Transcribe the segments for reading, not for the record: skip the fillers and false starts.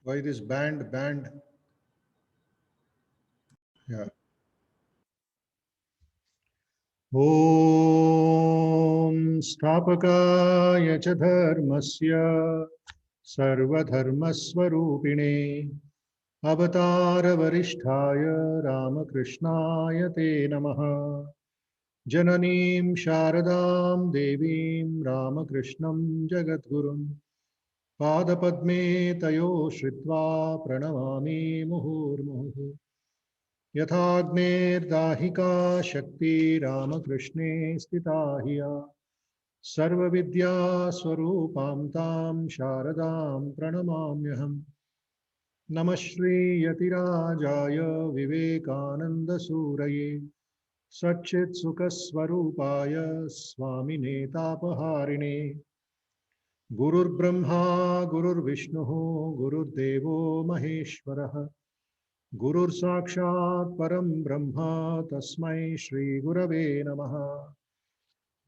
Why this band? Yeah. ॐ स्थापकाय च धर्मस्य सर्वधर्मस्वरूपिणे अवतारवरिष्ठाय रामकृष्णाय ते नमः। जननीं शारदां देवीं रामकृष्णं जगद्गुरुं पादपद्मे तयो श्रित्वा प्रणमामि मुहुर्मुहुः। यथाग्नेर्दाहिका शक्ति रामकृष्णे स्थिता हिया सर्वविद्यास्वरूपां तां शारदां प्रणमाम्यहम्। नमः श्रीयतिराजाय विवेकानन्दसूरये सच्चित्सुखस्वरूपाय स्वामिने तापहारिणे गुरुर्ब्रह्मा गुरुर्विष्णुः गुरुर्देवो महेश्वरः गुरुर्साक्षात् परं ब्रह्म तस्मै श्रीगुरवे नमः।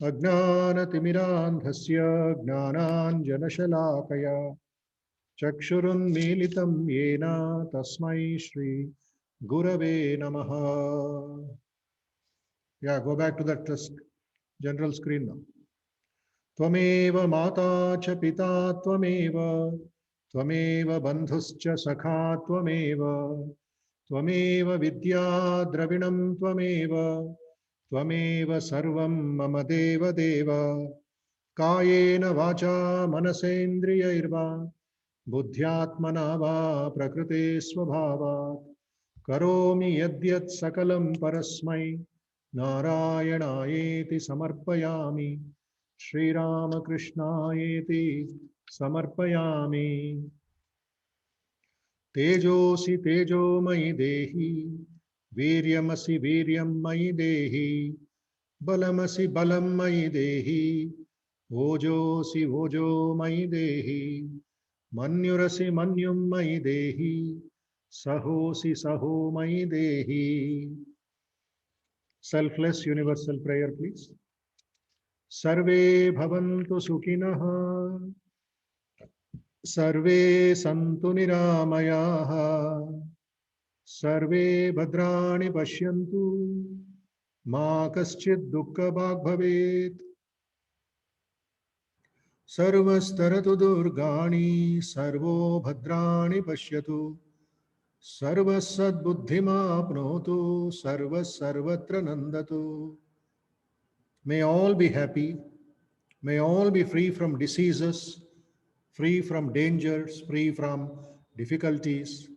अज्ञानतिमिरान्धस्य ज्ञानाञ्जनशलाकया चक्षुरुन्मीलितं येन तस्मै श्रीगुरवे नमः। Yeah, go back to that general screen now. त्वमेव माता च पिता त्वमेव त्वमेव बन्धुश्च सखा त्वमेव त्वमेव विद्या द्रविणं त्वमेव त्वमेव सर्वं मम देवदेव। कायेन वाचा मनसेन्द्रियैर्वा बुद्ध्यात्मना वा प्रकृते स्वभावात् करोमि यद्यत् सकलं परस्मै नारायणायेति समर्पयामि श्रीरामकृष्णायेति समर्पयामि। तेजोसि तेजोमयि देहि वीर्यमसि वीर्यं मयि देहि बलमसि बलं मयि देहि ओजोसि ओजो मयि देहि मन्युरसि मन्युं मयि देहि सहोसि सहो मयि देहि। Selfless universal prayer, please. सर्वे भवन्तु सुखिनः सर्वे सन्तु निरामयाः सर्वे भद्राणि पश्यन्तु मा कश्चित् दुःखभाग् भवेत्। सर्वस्तरतु दुर्गाणि सर्वो भद्राणि पश्यतु सर्वसद्बुद्धिमाप्नोतु सर्वः सर्वत्र नन्दतु। May all be happy. May all be free from diseases, free from dangers, free from difficulties.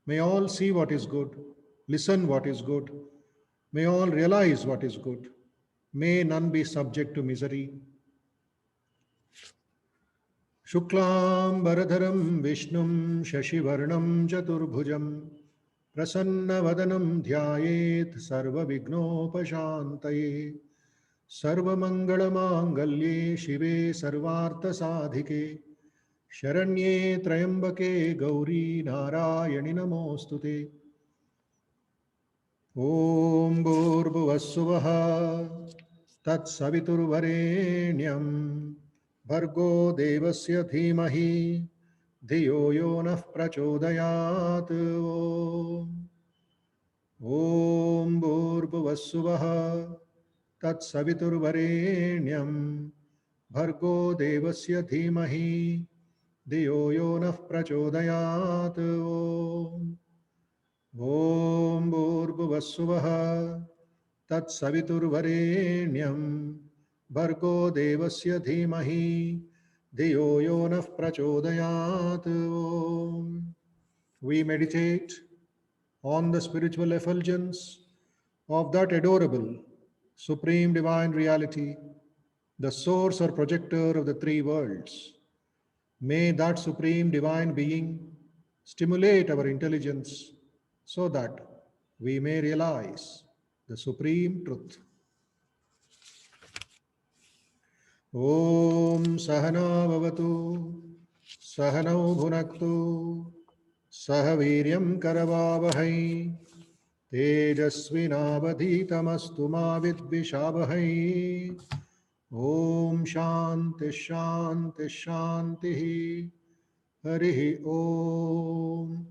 May all see what is good, listen what is good. May all realize what is good. May none be subject to misery. शुक्लांबरधरं विष्णुं शशिवर्णं चतुर्भुजं प्रसन्नवदनं ध्यायेत् सर्वविघ्नोपशान्तये। सर्वमङ्गलमाङ्गल्ये शिवे सर्वार्थसाधिके शरण्ये त्र्यम्बके गौरी नारायणि नमोऽस्तुते। ॐ भूर्भुवस्सुवः तत्सवितुर्वरेण्यं भर्गो देवस्य धीमहि धियो यो नः प्रचोदयात्। ॐ भूर्भुवस्सुवः तत्सवितुर्वरेण्यं भर्गो देवस्य धीमहि धियो यो नः प्रचोदयात्। ॐ भूर्भुवस्सुवः तत्सवितुर्वरेण्यं भर्गो देवस्य धीमहि धियो यो नः प्रचोदयात्। We meditate on the spiritual effulgence of that adorable Supreme Divine Reality, the source or projector of the three worlds. May that Supreme Divine Being stimulate our intelligence so that we may realize the Supreme Truth. Om Sahana Bhavatu Sahanau Bhunaktu Sahaviryam Karavavahai तेजस्विनावधीतमस्तु मा विद्विषावहै। ओम शांति शांति शांति। Harihi Om.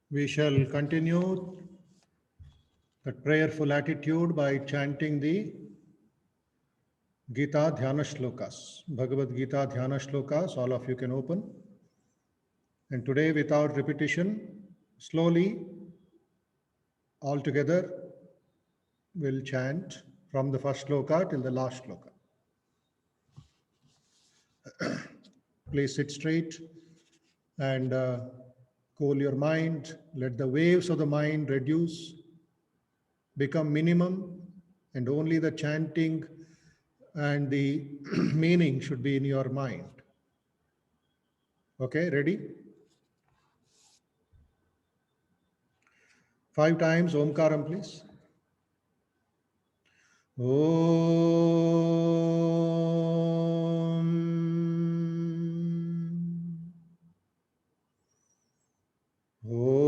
We shall continue that prayerful attitude by chanting the Gita Dhyana Shlokas, Bhagavad Gita Dhyana Shlokas. All of you can open. And today, without repetition, slowly, all together, we'll chant from the first shloka till the last shloka. Please sit straight and cool your mind. Let the waves of the mind reduce, become minimum, and only the chanting and the meaning should be in your mind. Okay, ready? 5 times Omkaram, please. Om. Om.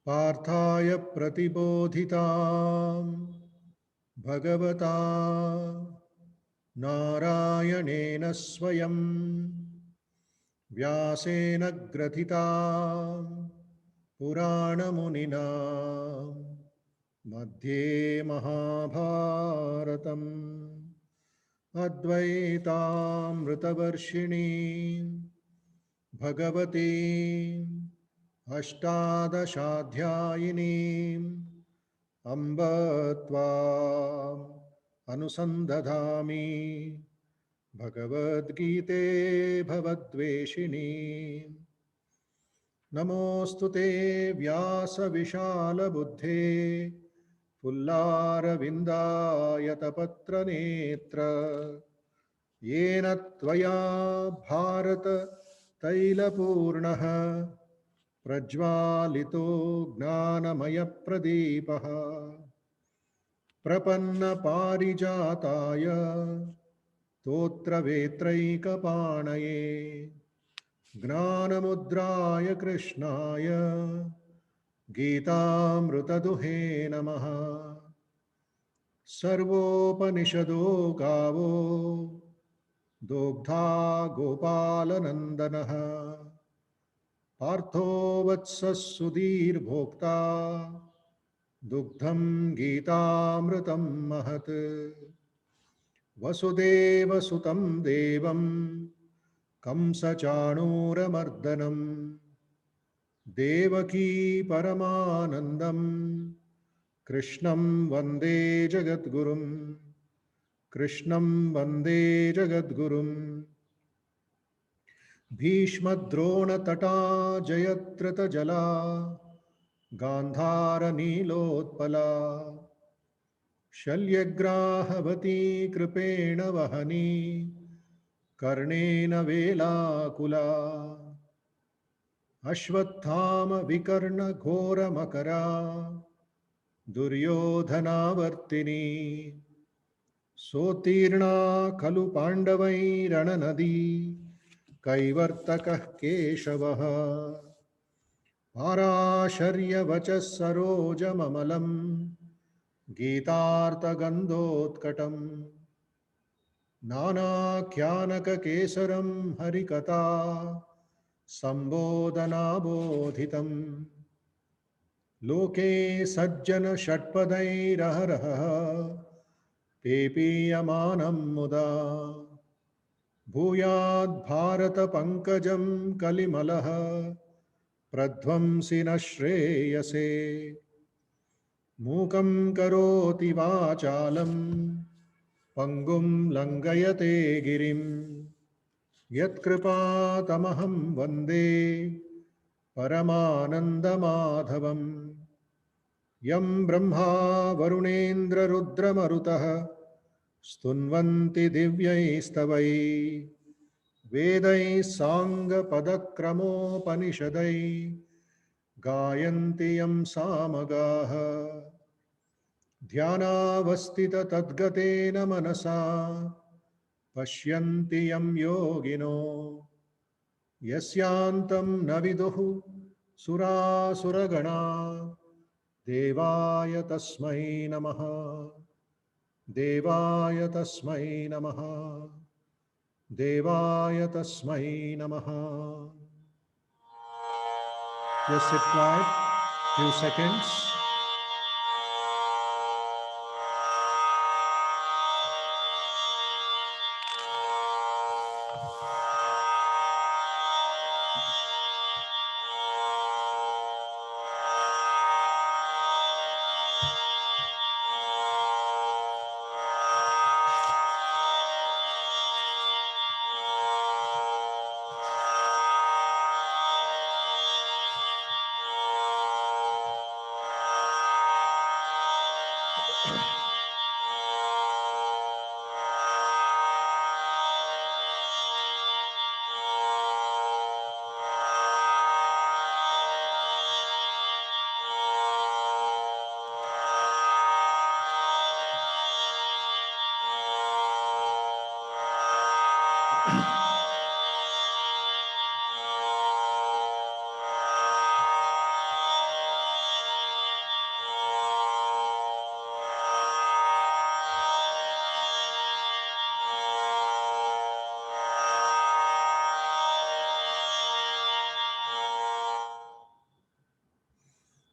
पार्थाय प्रतिबोधितां भगवता नारायणेन स्वयं व्यासेन ग्रथितां पुराणमुनिना मध्ये महाभारतम् अद्वैतामृतवर्षिणीं भगवतीं अष्टादशाध्यायिनीम् अम्ब त्वाम् अनुसन्दधामि भगवद्गीते भवद्वेषिणी। नमोऽस्तु ते व्यासविशालबुद्धे पुल्लारविन्दायतपत्रनेत्र येन त्वया भारततैलपूर्णः प्रज्वालितो ज्ञानमयप्रदीपः प्रपन्नपारिजाताय स्तोत्रवेत्रैकपाणये ज्ञानमुद्राय कृष्णाय गीतामृतदुहे नमः। सर्वोपनिषदो गावो दोग्धा गोपालनन्दनः पार्थो वत्सः सुधीर्भोक्ता दुग्धं गीतामृतं महत्। वसुदेवसुतं देवं कंसचाणूरमर्दनं देवकी परमानन्दं कृष्णं वन्दे जगद्गुरुं कृष्णं वन्दे जगद्गुरुम् भीष्मद्रोणतटा जयत्रितजला गान्धारनीलोत्पला शल्यग्राहवती कृपेण वहनी कर्णेन वेलाकुला अश्वत्थाम विकर्ण घोरमकरा दुर्योधनावर्तिनी सोत्तीर्णा खलु पाण्डवैरणनदी कैवर्तकः केशवः पाराशर्यवचः सरोजममलं गीतार्तगन्धोत्कटम् नानाख्यानककेसरं हरिकथा सम्बोधनाबोधितम् लोके सज्जन षट्पदैरहरहः पेपीयमानं मुदा भूयाद् भारत पंकजं कलिमलः प्रध्वंसि न श्रेयसे मूकं करोति वाचालं पंगुं लंघयते गिरिं यत्कृपातमहं वन्दे परमानन्दमाधवम् यं ब्रह्मा वरुणेन्द्ररुद्रमरुतः स्तुन्वन्ति दिव्यैस्तवैः वेदैः साङ्गपदक्रमोपनिषदैः गायन्ति यं सामगाः ध्यानावस्थिततद्गतेन मनसा पश्यन्ति यं योगिनो यस्यान्तं न विदुः सुरासुरगणा देवाय तस्मै नमः देवाय तस्मै नमः देवाय तस्मै नमः। Just sit quiet, few seconds.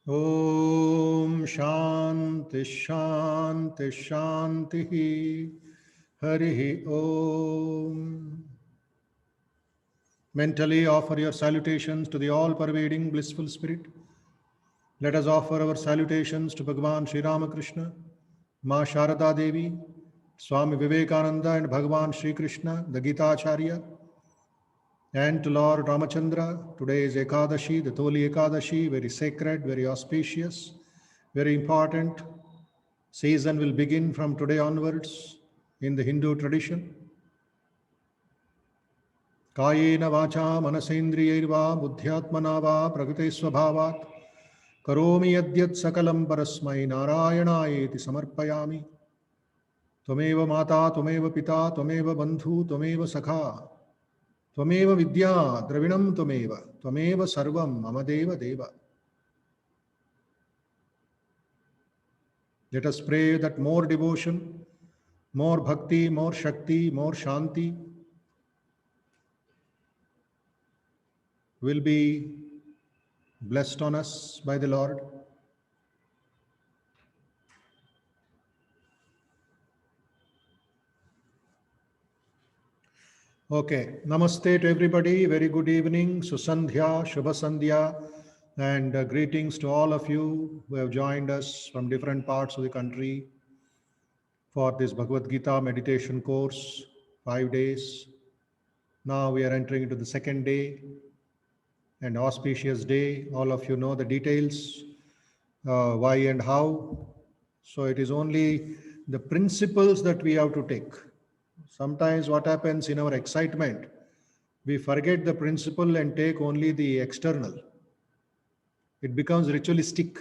Om Shanti Shanti Shanti Hari Om. Mentally offer your salutations to the all-pervading blissful spirit. Let us offer our salutations to Bhagavan Sri Ramakrishna, Ma Sharada Devi, Swami Vivekananda and Bhagavan Sri Krishna, the Gita Acharya, and to Lord Ramachandra. Today is Ekadashi, the Toli Ekadashi, very sacred, very auspicious, very important. Season will begin from today onwards in the Hindu tradition. Kayena vacha manasendriyaiva buddhyatmana va prakriti svabhavat karomi yadyat sakalam parasmai narayanaayeti samarpayami. Tvameva mata, tvameva pita, tvameva bandhu, tvameva sakha, tvameva vidya, dravinam tvameva, tvameva sarvam mamadeva deva. Let us pray that more devotion, more bhakti, more shakti, more shanti will be blessed on us by the Lord. Okay, namaste to everybody. Very good evening. Susandhya, Shubha Sandhya. And greetings to all of you who have joined us from different parts of the country for this Bhagavad Gita meditation course, 5 days. Now we are entering into the second day, and auspicious day. All of you know the details, why and how. So it is only the principles that we have to take. Sometimes what happens in our excitement, we forget the principle and take only the external. It becomes ritualistic.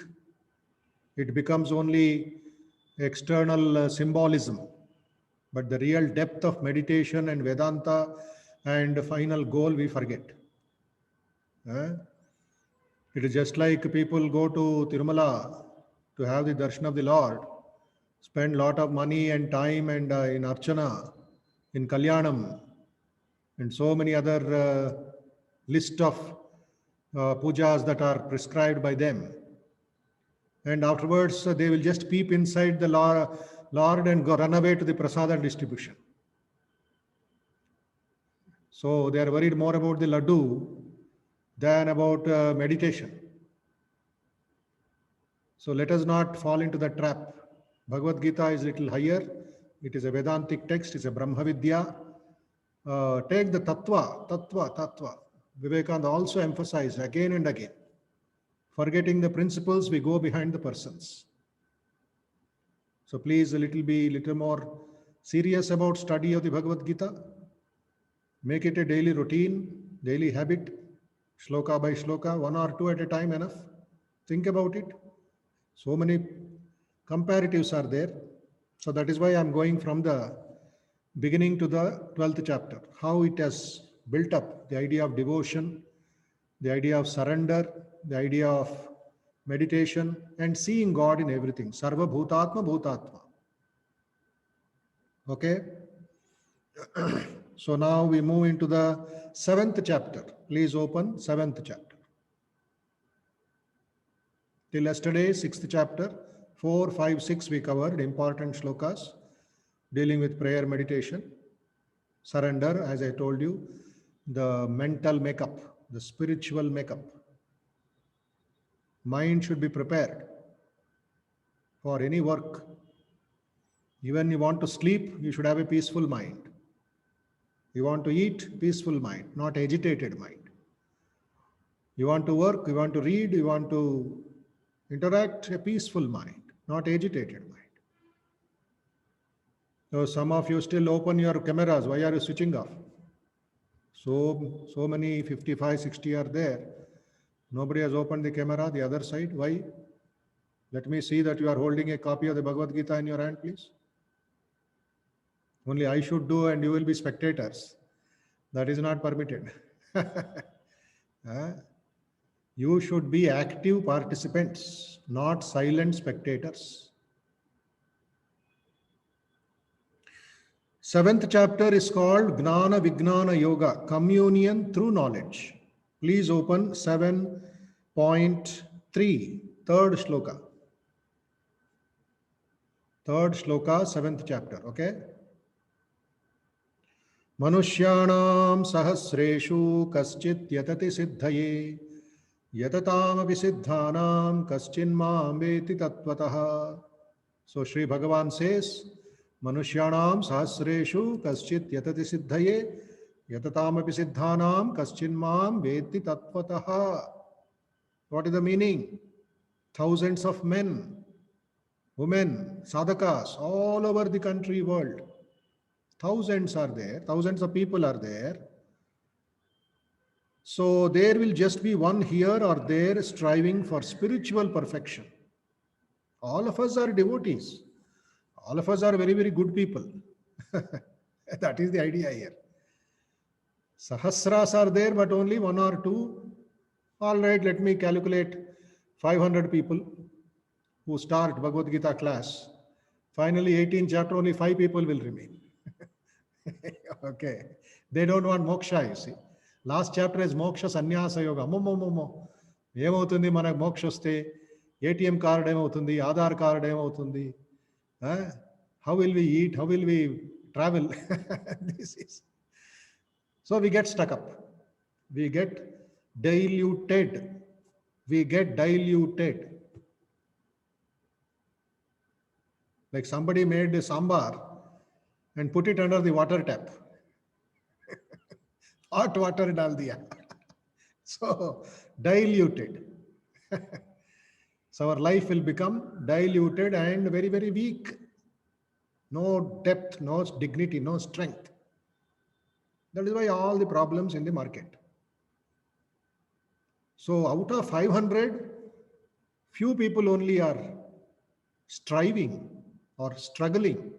It becomes only external symbolism. But the real depth of meditation and Vedanta and the final goal we forget. It is just like people go to Tirumala to have the darshan of the Lord, spend lot of money and time and in Archana, in Kalyanam, and so many other list of pujas that are prescribed by them. And afterwards, they will just peep inside the Lord and go run away to the prasada distribution. So they are worried more about the laddu than about meditation. So let us not fall into the trap. Bhagavad Gita is a little higher. It is a Vedantic text. It's a Brahma Vidya. Take the tattva. Vivekananda also emphasized again and again. Forgetting the principles, we go behind the persons. So please be little more serious about study of the Bhagavad Gita. Make it a daily routine, daily habit, shloka by shloka, 1 or 2 at a time enough. Think about it. So many comparatives are there. So that is why I am going from the beginning to the 12th chapter. How it has built up the idea of devotion, the idea of surrender, the idea of meditation, and seeing God in everything. Sarva Bhutatma Bhutatma. Okay? So now we move into the 7th chapter. Please open 7th chapter. Till yesterday, 6th chapter, 4, 5, 6 we covered important shlokas dealing with prayer meditation. Surrender, as I told you, the mental makeup, the spiritual makeup. Mind should be prepared for any work. Even you want to sleep, you should have a peaceful mind. You want to eat, peaceful mind, not agitated mind. You want to work, you want to read, you want to interact, a peaceful mind, not agitated mind. So some of you still open your cameras. Why are you switching off? So many 55, 60 are there. Nobody has opened the camera, the other side. Why? Let me see that you are holding a copy of the Bhagavad Gita in your hand, please. Only I should do and you will be spectators. That is not permitted. You should be active participants, not silent spectators. 7th chapter is called Gnana Vijnana Yoga, communion through knowledge. Please open 7.3, third shloka. Third shloka, 7th chapter, okay? Manushyanam sahasreshu kaschit yatati siddhaye yatatam abhisiddhanam kaschinmam veti tattvataha. So Sri Bhagavan says, Manushyanam sahasreshu kaschit yatati siddhaye yatatam abhisiddhanam kaschinmam veti tattvataha. What is the meaning? Thousands of men, women, sadhakas all over the country, world. Thousands are there, thousands of people are there. So there will just be one here or there striving for spiritual perfection. All of us are devotees. All of us are very, very good people. That is the idea here. Sahasras are there, but only 1 or 2. All right, let me calculate 500 people who start Bhagavad Gita class. Finally, 18th chapter, only 5 people will remain. Okay. They don't want moksha, you see. Last chapter is moksha sannyasa yoga. ఏమవుతుంది మనకు మోక్ష వస్తే ATM card ఏమవుతుంది Aadhaar card ఏమవుతుంది how will we eat, how will we travel? This is so we get stuck up, we get diluted we get diluted. Like somebody made sambar and put it under the water tap. Hot water dal diya. So diluted. So our life will become diluted and very, very weak. No depth, no dignity, no strength. That is why all the problems in the market. So out of 500, few people only are striving or struggling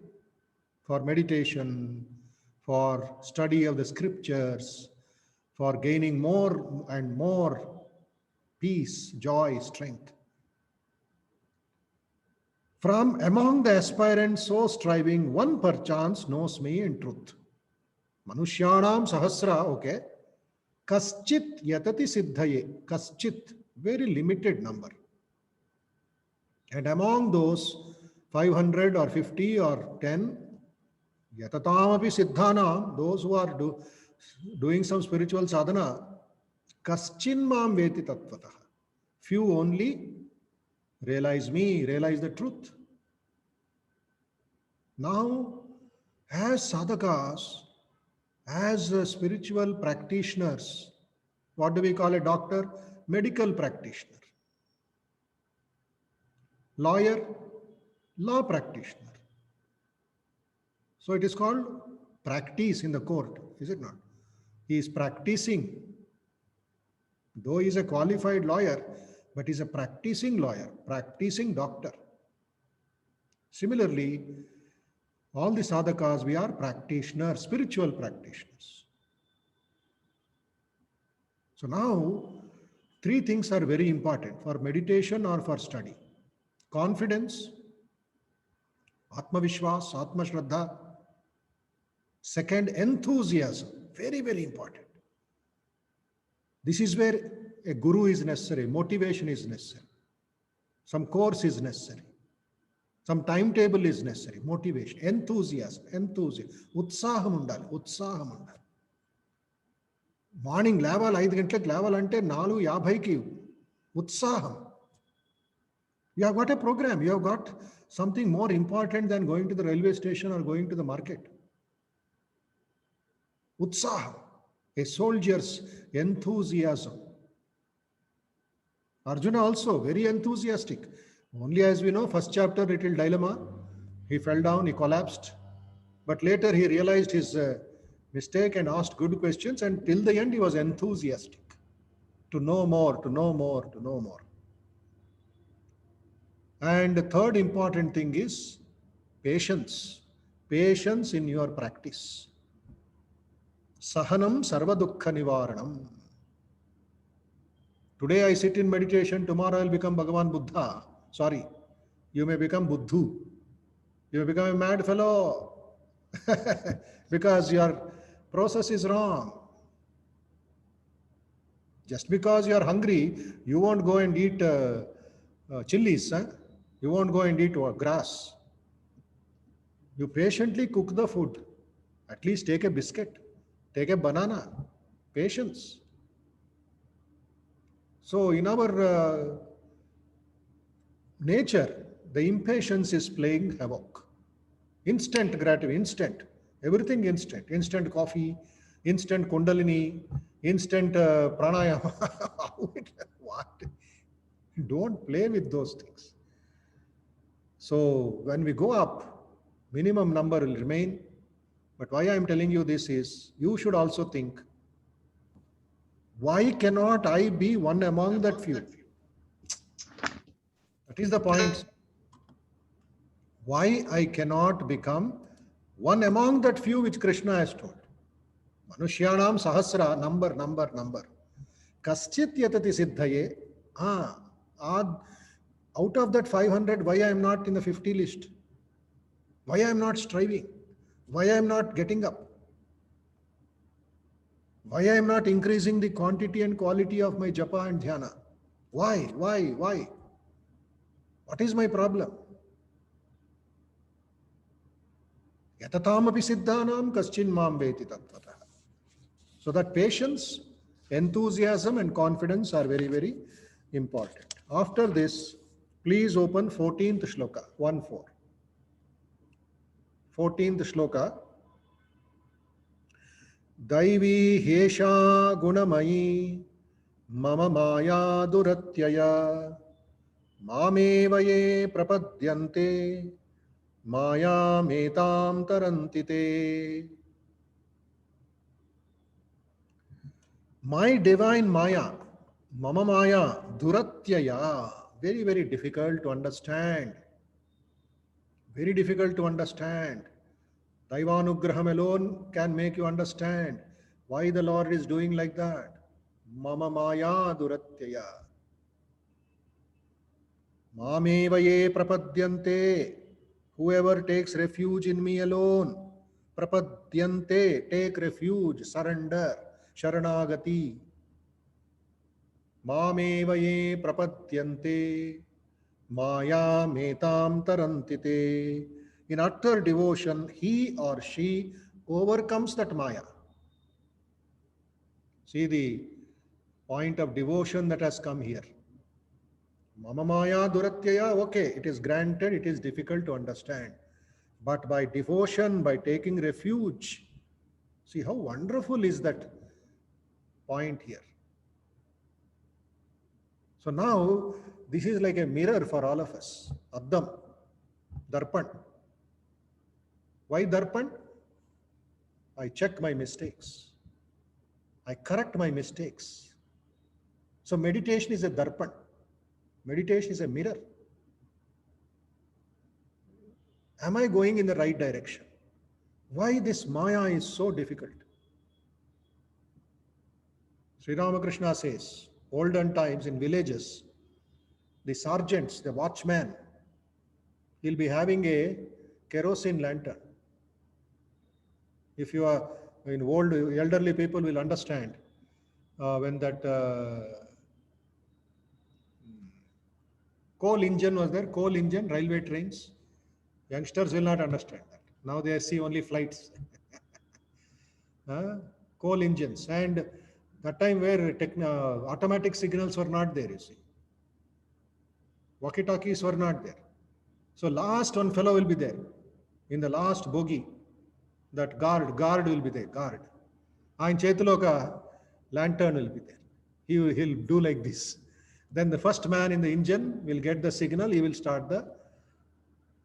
for meditation, for study of the scriptures, for gaining more and more peace, joy, strength. From among the aspirants so striving, one perchance knows me in truth. Manushyanam sahasra, okay. Kaschit yatati siddhaye. Kaschit, very limited number. And among those 500 or 50 or 10, yatatamapi siddhanam, those who are doing some spiritual sadhana, kaschin mam veti tattvataha. Few only realize me, realize the truth. Now, as sadhakas, as spiritual practitioners, what do we call a doctor? Medical practitioner. Lawyer, law practitioner. So it is called practice in the court, is it not? He is practicing. Though he is a qualified lawyer, but he is a practicing lawyer, practicing doctor. Similarly, all the sadhakas, we are practitioners, spiritual practitioners. So now, three things are very important for meditation or for study. Confidence, Atma Vishwas, Atma Shraddha. Second, enthusiasm, very, very important. This is where a guru is necessary, motivation is necessary, some course is necessary, some timetable is necessary, motivation, enthusiasm, utsaham undali. Morning level 5 గంటలకు లేవాలంటే 4:50కి ఉత్సాహం. You have got a program, you have got something more important than going to the railway station or going to the market. Utsaham, a soldier's enthusiasm. Arjuna also very enthusiastic. Only as we know, first chapter, little dilemma. He fell down, he collapsed. But later he realized his mistake and asked good questions, and till the end he was enthusiastic to know more, to know more, to know more. And the third important thing is patience. Patience in your practice. Sahanam sarva dukkha nivaranam. Today I sit in meditation, tomorrow I will become Bhagavan Buddha. Sorry, you may become Buddhu. You may become a mad fellow because your process is wrong. Just because you are hungry, you won't go and eat chilies. You won't go and eat grass. You patiently cook the food. At least take a biscuit, take a banana. Patience. So in our nature, the impatience is playing havoc. Instant gratification, instant. Everything instant. Instant coffee, instant kundalini, instant pranayama. What? Don't play with those things. So when we go up, minimum number will remain. But why I am telling you this is, you should also think, why cannot I be one among that few? That is the point. Why I cannot become one among that few which Krishna has told. Manushyanam sahasra, number. Kaschit yatati siddhaye. Out of that 500, why I am not in the 50 list? Why I am not striving? Why I am not getting up? Why I am not increasing the quantity and quality of my japa and dhyana? Why? What is my problem? Yatatamapi siddhanam kaschin mam veti tattvataha. So that patience, enthusiasm and confidence are very, very important. After this, please open 14th shloka, 1-4. 14th shloka. दैवी ह्येषा गुणमयी मम माया दुरत्यया मामेव ये प्रपद्यन्ते मायामेतां तरन्ति ते. My divine Maya, Mama Maya, Duratyaya, very, very difficult to understand. Very difficult to understand. Daivanugraham alone can make you understand why the Lord is doing like that. Mama Maya Duratyaya. Mameva ye prapadyante. Whoever takes refuge in me alone. Prapadyante, take refuge, surrender, sharanagati. मामेव ये प्रपद्यन्ते मायामेतां तरन्ति ते. In utter devotion, he or she overcomes that maya. See the point of devotion that has come here. Mama maya duratyaya, okay, it is granted, it is difficult to understand. But by devotion, by taking refuge, see how wonderful is that point here. So now, this is like a mirror for all of us. Addam, Darpan. Why Darpan? I check my mistakes. I correct my mistakes. So meditation is a Darpan. Meditation is a mirror. Am I going in the right direction? Why this Maya is so difficult? Sri Ramakrishna says, olden times in villages, the sergeants, the watchman, he'll be having a kerosene lantern. If you are in old elderly people will understand when that coal engine was there, coal engine, railway trains. Youngsters will not understand that. Now they see only flights. Coal engines. And that time where automatic signals were not there, you see. Walkie-talkies were not there. So last one fellow will be there. In the last bogie, that guard will be there, guard. And Chetuloka lantern will be there. He'll do like this. Then the first man in the engine will get the signal, he will start the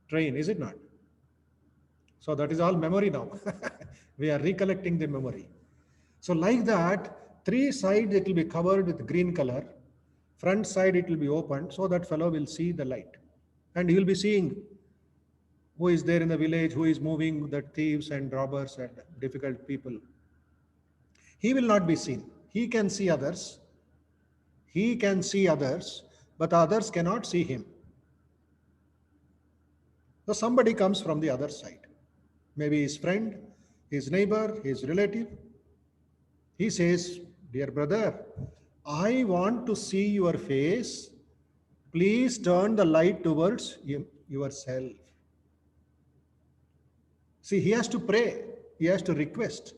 train, is it not? So that is all memory now. We are recollecting the memory. So like that, three sides it will be covered with green color. Front side it will be opened so that fellow will see the light. And he will be seeing who is there in the village, who is moving, the thieves and robbers and difficult people. He will not be seen. He can see others. He can see others, but others cannot see him. So somebody comes from the other side. Maybe his friend, his neighbor, his relative. He says, dear brother, I want to see your face. Please turn the light towards yourself. See, he has to pray. He has to request.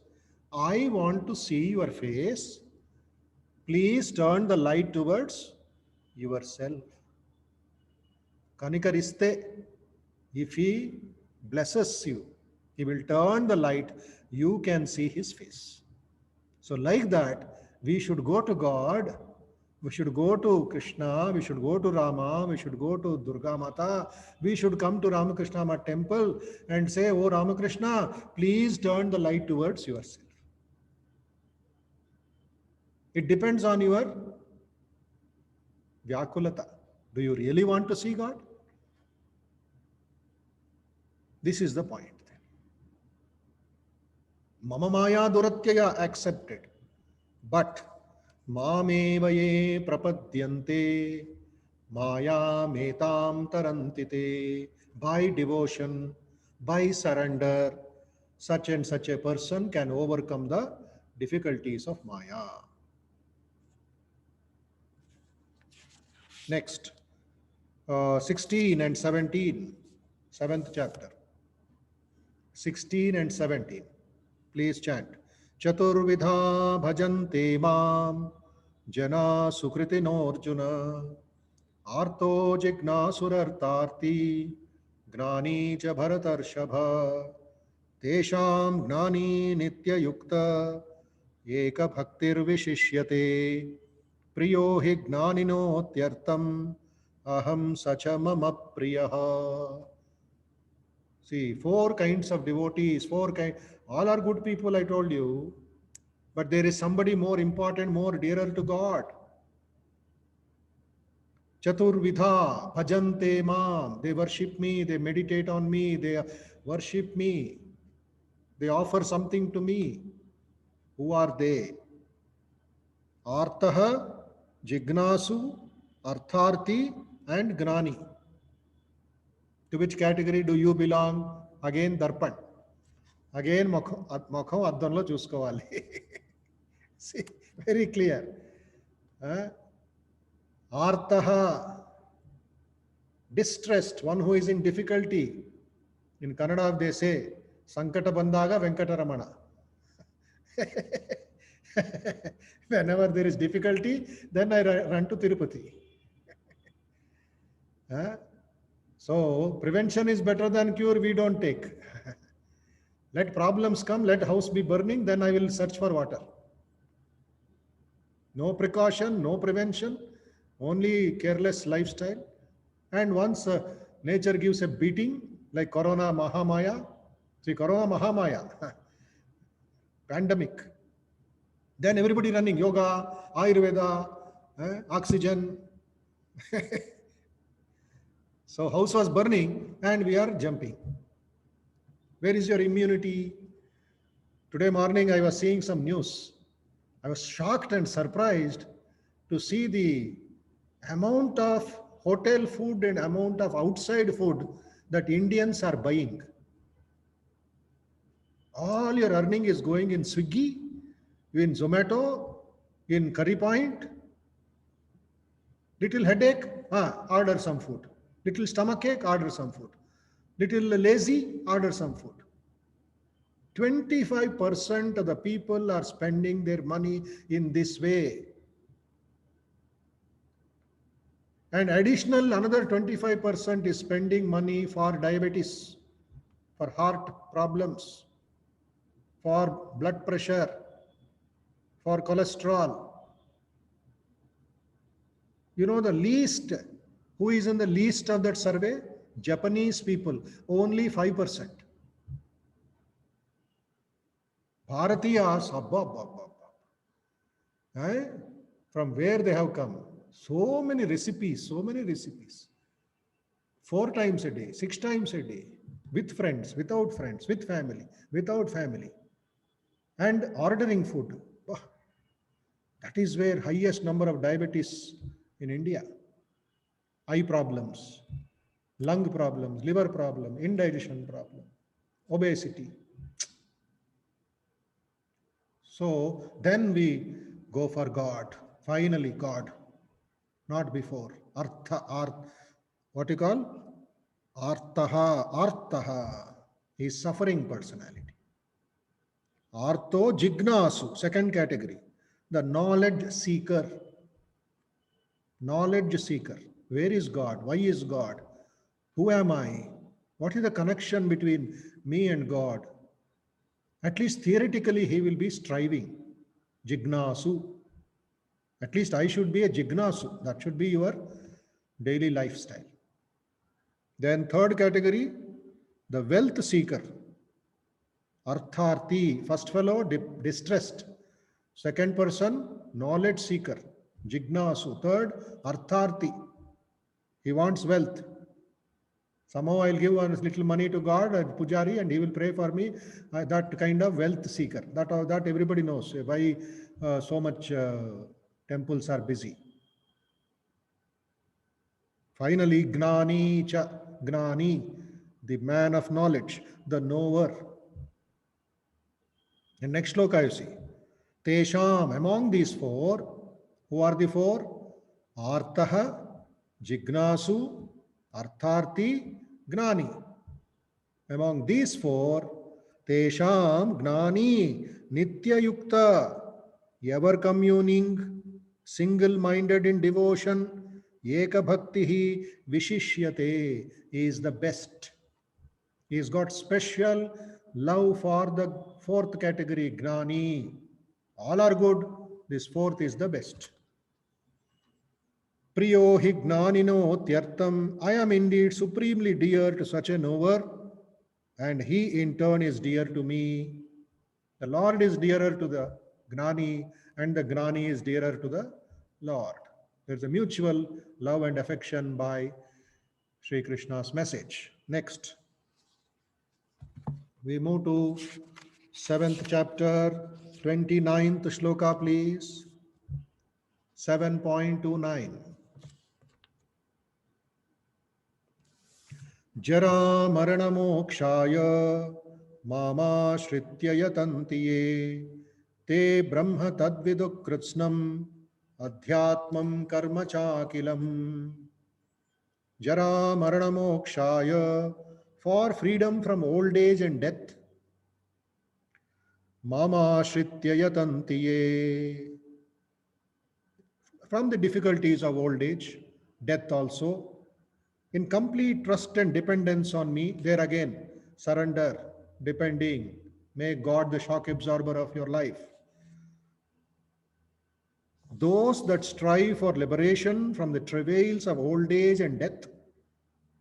I want to see your face. Please turn the light towards yourself. Kanikariste, if he blesses you, he will turn the light, you can see his face. So like that, we should go to God, we should go to Krishna, we should go to Rama, we should go to Durga Mata, we should come to Ramakrishna Math temple and say, oh Ramakrishna, please turn the light towards yourself. It depends on your Vyakulata. Do you really want to see God? This is the point. Mama Maya Duratyaya accepted. But Mameva ye prapadyante Maya metam tarantite. By devotion, by surrender, such and such a person can overcome the difficulties of Maya. Next, 16 and 17, 7th chapter. 16 and 17. Please chant. Chaturvidha bhajante mam Jana Sukritino Arjuna. Arto Jignasuratharti Gnani cha Bharatarshava Tesham Gnani Nitya Yukta Eka Bhaktir Vishishyate Priyo hi Gnanino Tyartam Aham Sacha Mama Priyaha. See, four kinds of devotees, all are good people, I told you, but there is somebody more important, more dearer to God. Chaturvidha, bhajante mam. They worship me, they meditate on me, they worship me, they offer something to me. Who are they? Artaha, Jignasu, Artharthi, and Gnani. To which category do you belong? Again, Darpan. Again, Mokham Addanlo chuskoవాలి. See, very clear. Artaha, distressed, one who is in difficulty. In Kannada, they say, Sankata Bandaga Venkataramana. Whenever there is difficulty, then I run to Tirupati. So, prevention is better than cure, we don't take. Let problems come, let house be burning, then I will search for water. No precaution, no prevention, only careless lifestyle. And once nature gives a beating, like Corona Mahamaya, see, Corona Mahamaya, pandemic, then everybody running, yoga, Ayurveda, oxygen. So house was burning and we are jumping. Where is your immunity? Today morning I was seeing some news. I was shocked and surprised to see the amount of hotel food and amount of outside food that Indians are buying. All your earning is going in Swiggy, in Zomato, in Curry Point. Little headache, order some food. Little stomachache, order some food. Little lazy, order some food. 25% of the people are spending their money in this way. And additional another 25% is spending money for diabetes, for heart problems, for blood pressure, for cholesterol. You know the least, who is in the least of that survey? Japanese people, only 5%. Bharatiyas, from where they have come. So many recipes, 4 times a day, 6 times a day, with friends, without friends, with family, without family, and ordering food. That is where highest number of diabetes in India. Eye problems, lung problems, liver problem, indigestion problem, obesity. So then we go for God. Finally, God, not before. What you call? Artaha. He is suffering personality. Artho Jignasu, second category. The knowledge seeker. Knowledge seeker. Where is God? Why is God? Who am I? What is the connection between me and God? At least theoretically, he will be striving. Jignasu. At least I should be a Jignasu. That should be your daily lifestyle. Then third category, the wealth seeker. Artharthi. First fellow, distressed. Second person, knowledge seeker. Jignasu. Third, Artharthi. He wants wealth. Somehow I'll give a little money to God and Pujari and he will pray for me. That kind of wealth seeker. That everybody knows why so much temples are busy. Finally, Gnani cha. Gnani, the man of knowledge, the knower. And next sloka you see. Tesham, among these four, who are the four? Artaha, Jignasu, Artharthi, Gnani. Among these four, Tesham, Gnani, Nitya Yukta, ever communing, single-minded in devotion, eka bhakti vishishyate, is the best. He's got special love for the fourth category, Gnani. All are good. This fourth is the best. Priyo hi gnanino tyartam. I am indeed supremely dear to such a knower, and he in turn is dear to me. The Lord is dearer to the Gnani, and the Gnani is dearer to the Lord. There's a mutual love and affection by Sri Krishna's message. Next, we move to 7th chapter, 29th shloka, please. 7.29. Jara marana mokshaya mama shritya yatanti ye te brahma tadvidu kritsnam adhyatmam karma chakilam. Jara marana mokshaya, for freedom from old age and death. Mama shritya yatanti ye, from the difficulties of old age, death also. In complete trust and dependence on me, there again, surrender, depending. Make God the shock absorber of your life. Those that strive for liberation from the travails of old age and death,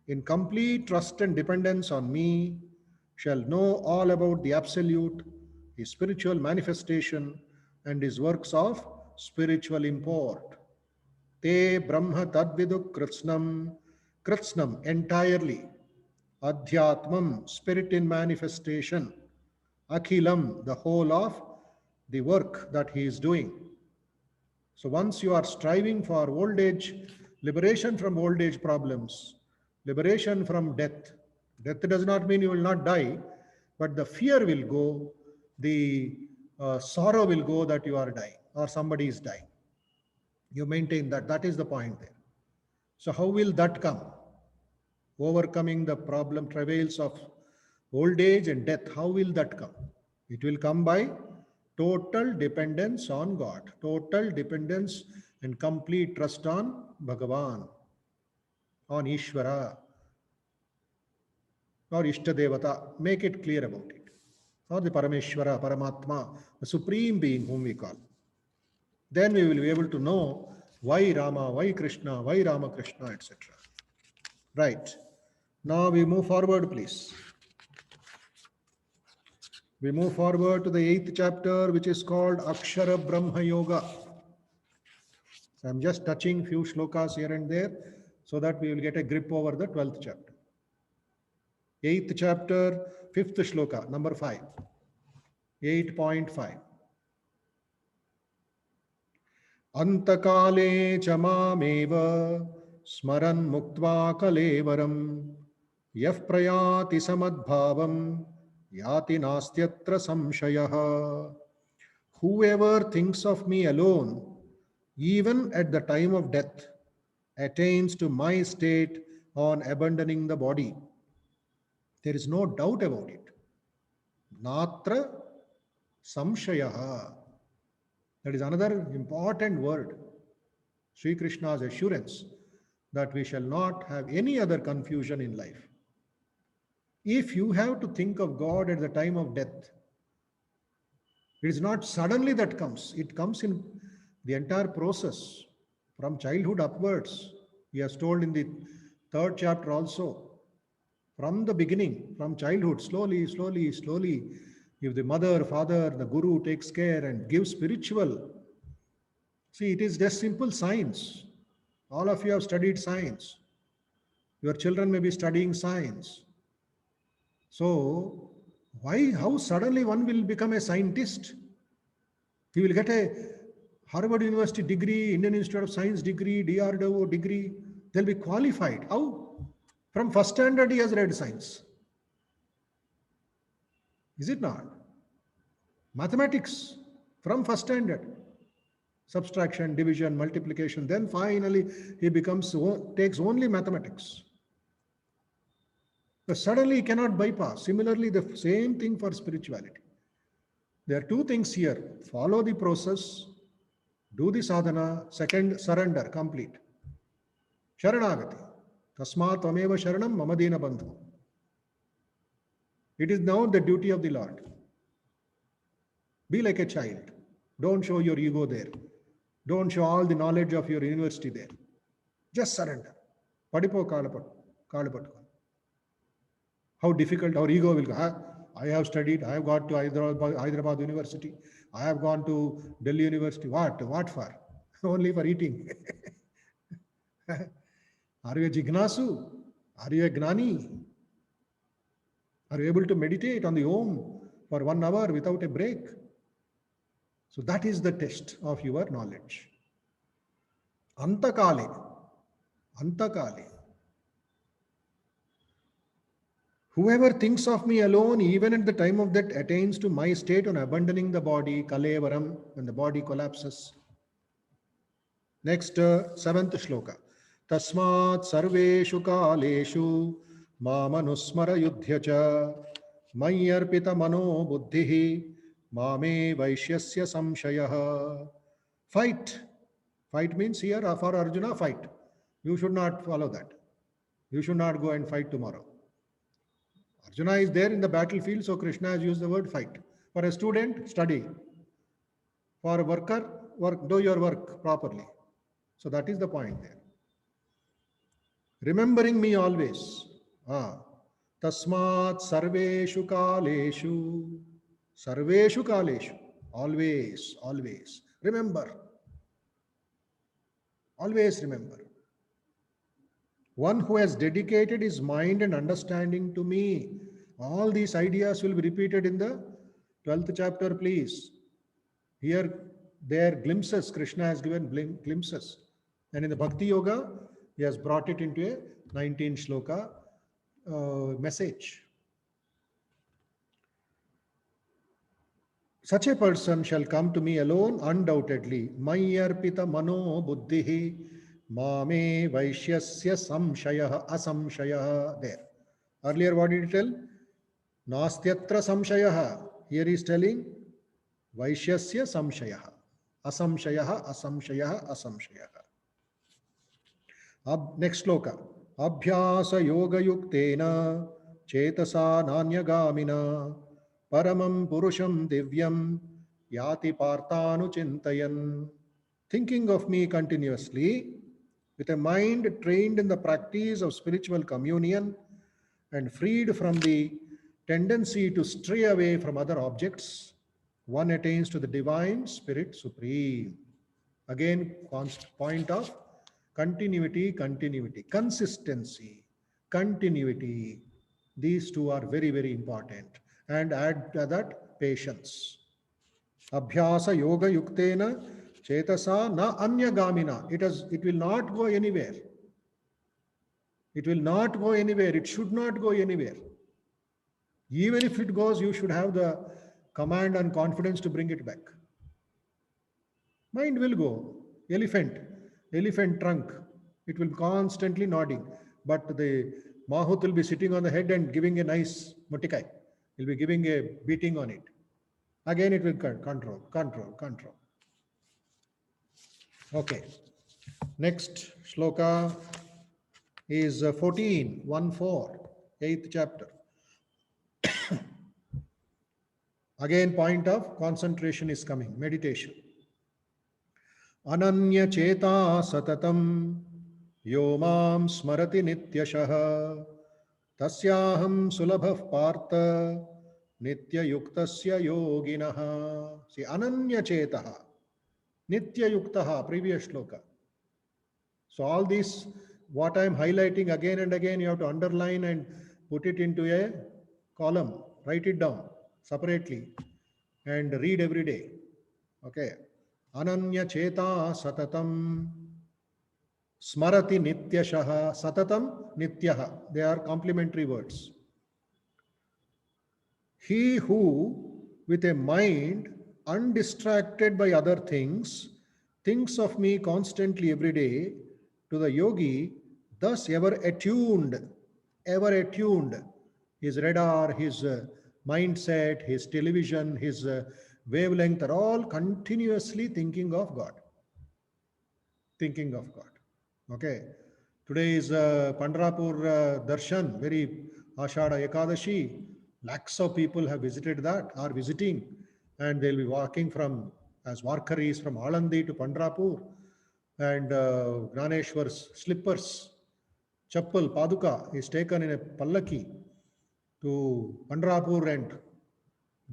in complete trust and dependence on me, shall know all about the Absolute, his spiritual manifestation, and his works of spiritual import. Te Brahma Tadvidu Kritsnam, Kritsnam entirely, Adhyatmam, spirit in manifestation, Akhilam, the whole of the work that he is doing. So once you are striving for old age, liberation from old age problems, liberation from death. Death does not mean you will not die, but the fear will go, the sorrow will go that you are dying or somebody is dying. You maintain that. That is the point there. So how will that come? Overcoming the problem, travails of old age and death, how will that come? It will come by total dependence on God, total dependence and complete trust on Bhagavan, on Ishvara or Ishtadevata. Make it clear about it. Or the Parameshwara, Paramatma, the Supreme Being whom we call. Then we will be able to know why Rama, why Krishna, why Ramakrishna, etc. Right. Now we move forward, please. We move forward to the 8th chapter, which is called Akshara Brahma Yoga. So I'm just touching few shlokas here and there so that we will get a grip over the 12th chapter. 8th chapter, 5th shloka, number 5. 8.5. Antakale chamameva smaran muktva kalevaram yah prayati samadbhavam yati nastyatra samshayah. Whoever thinks of me alone, even at the time of death, attains to my state on abandoning the body. There is no doubt about it. Natra samshayah. That is another important word. Sri Krishna's assurance that we shall not have any other confusion in life. If you have to think of God at the time of death, it is not suddenly that comes. It comes in the entire process from childhood upwards. He has told in the 3rd chapter also. From the beginning, from childhood, slowly, slowly, slowly, if the mother, father, the guru takes care and gives spiritual. See, it is just simple science. All of you have studied science. Your children may be studying science. So, how suddenly one will become a scientist? He will get a Harvard University degree, Indian Institute of Science degree, DRDO degree. They'll be qualified. How? From first standard he has read science. Is it not? Mathematics from first standard. Subtraction, division, multiplication. Then finally he takes only mathematics. But suddenly he cannot bypass. Similarly, the same thing for spirituality. There are two things here. Follow the process, Do the sadhana. Second, surrender, complete. Sharanagati. Tasmat tvameva sharanam mama dina bandhu. It is now the duty of the Lord. Be like a child. Don't show your ego there. Don't show all the knowledge of your university there. Just surrender. Padipo kalapattu. How difficult our ego will go. I have studied. I have got to Hyderabad University. I have gone to Delhi University. What? What for? Only for eating. Are you a jignasu? Are you a gnani? Are you able to meditate on the Om for 1 hour without a break? So that is the test of your knowledge. Antakale. Whoever thinks of me alone, even at the time of death, attains to my state on abandoning the body, kalevaram, when the body collapses. Next, 7th shloka. Tasmat sarveshu kaleshu mamanusmara yudhya mayyarpita mano buddhihi mame vaishyasya samshayah. Fight. Fight means here for Arjuna, fight. You should not follow that. You should not go and fight tomorrow. Arjuna is there in the battlefield, so Krishna has used the word fight. For a student, study. For a worker, do your work properly. So that is the point there. Remembering me always. Tasmat sarveshu kaleshu. Sarveshu kaleshu. Always, always. Remember. Always remember. One who has dedicated his mind and understanding to me. All these ideas will be repeated in the 12th chapter, please. Here, there glimpses, Krishna has given glimpses. And in the Bhakti Yoga, he has brought it into a 19 shloka message. Such a person shall come to me alone, undoubtedly. Mayyarpita mano buddhihi mame vaishyasya samshayah asamshayah. There. Earlier, what did he tell? Nastyatra samshayah. Here he is telling vaishyasya samshayah. Asamshayah, asamshayah, asamshayah. Next sloka. Abhyasa yoga yuktena chetasa nanyagamina paramam purusham divyam yati partanu chintayan. Thinking of me continuously with a mind trained in the practice of spiritual communion and freed from the tendency to stray away from other objects, one attains to the divine spirit supreme. Again, point of continuity, consistency, continuity. These two are very, very important. And add to that patience. Abhyasa yoga yuktena chetasa na anyagamina. It will not go anywhere. It will not go anywhere. It should not go anywhere. Even if it goes, you should have the command and confidence to bring it back. Mind will go. Elephant trunk. It will constantly nodding. But the Mahut will be sitting on the head and giving a nice mutikai. He'll be giving a beating on it. Again, it will control. Okay. Next shloka is 14, 8th chapter. Again, point of concentration is coming, meditation. Ananya cheta satatam yomam smarati nityashah tasyaham sulabhav partha nitya yuktasya yoginaha. See, ananya chetaha, nitya yuktaha, previous shloka. So all these, what I am highlighting again and again, you have to underline and put it into a column, write it down separately and read every day. Okay. Ananya cheta satatam smarati nityashaha. Satatam nityaha. They are complementary words. He who, with a mind undistracted by other things, thinks of me constantly every day, to the yogi, thus ever attuned, his radar, his mindset, his television, his wavelength are all continuously thinking of God. thinking of God. Okay. Today is Pandharpur Darshan, very Ashada Ekadashi. Lakhs of people have visited that, are visiting, and they'll be walking from, as Varkaris, from Alandi to Pandharpur, and Graneshwar's slippers, chappal, paduka is taken in a pallaki to Pandharpur, and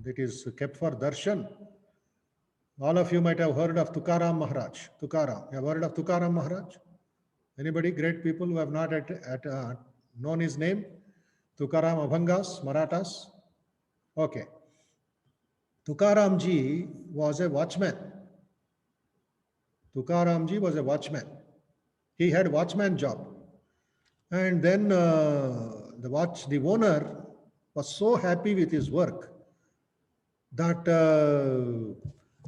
it is kept for darshan. All of you might have heard of Tukaram Maharaj. Tukaram. You have heard of Tukaram Maharaj? Anybody? Great people who have not known his name? Tukaram Abhangas, Marathas? Okay. Tukaram ji was a watchman. Tukaram ji was a watchman. He had watchman job. And then the owner was so happy with his work that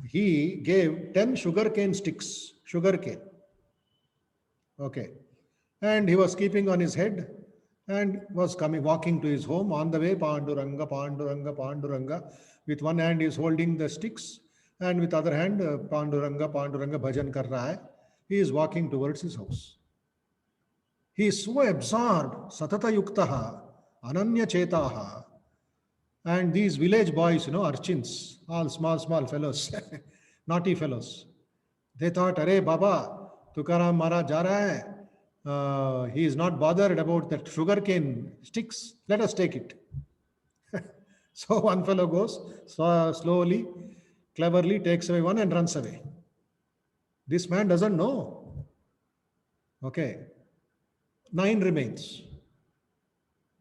he gave 10 sugarcane sticks, sugarcane. Okay. And he was keeping on his head and was walking to his home. On the way, Panduranga, Panduranga, Panduranga. With one hand he is holding the sticks, and with other hand, Panduranga, Panduranga, bhajan kar raha hai. He is walking towards his house. He is so absorbed, Satata Yuktaha, Ananya Chetaha. And these village boys, urchins, all small fellows, naughty fellows. They thought, Arey Baba, Tukaram Maharaj ja raha hai. He is not bothered about that sugarcane sticks. Let us take it. So one fellow goes, slowly, cleverly takes away one and runs away. This man doesn't know. Okay. 9 remains.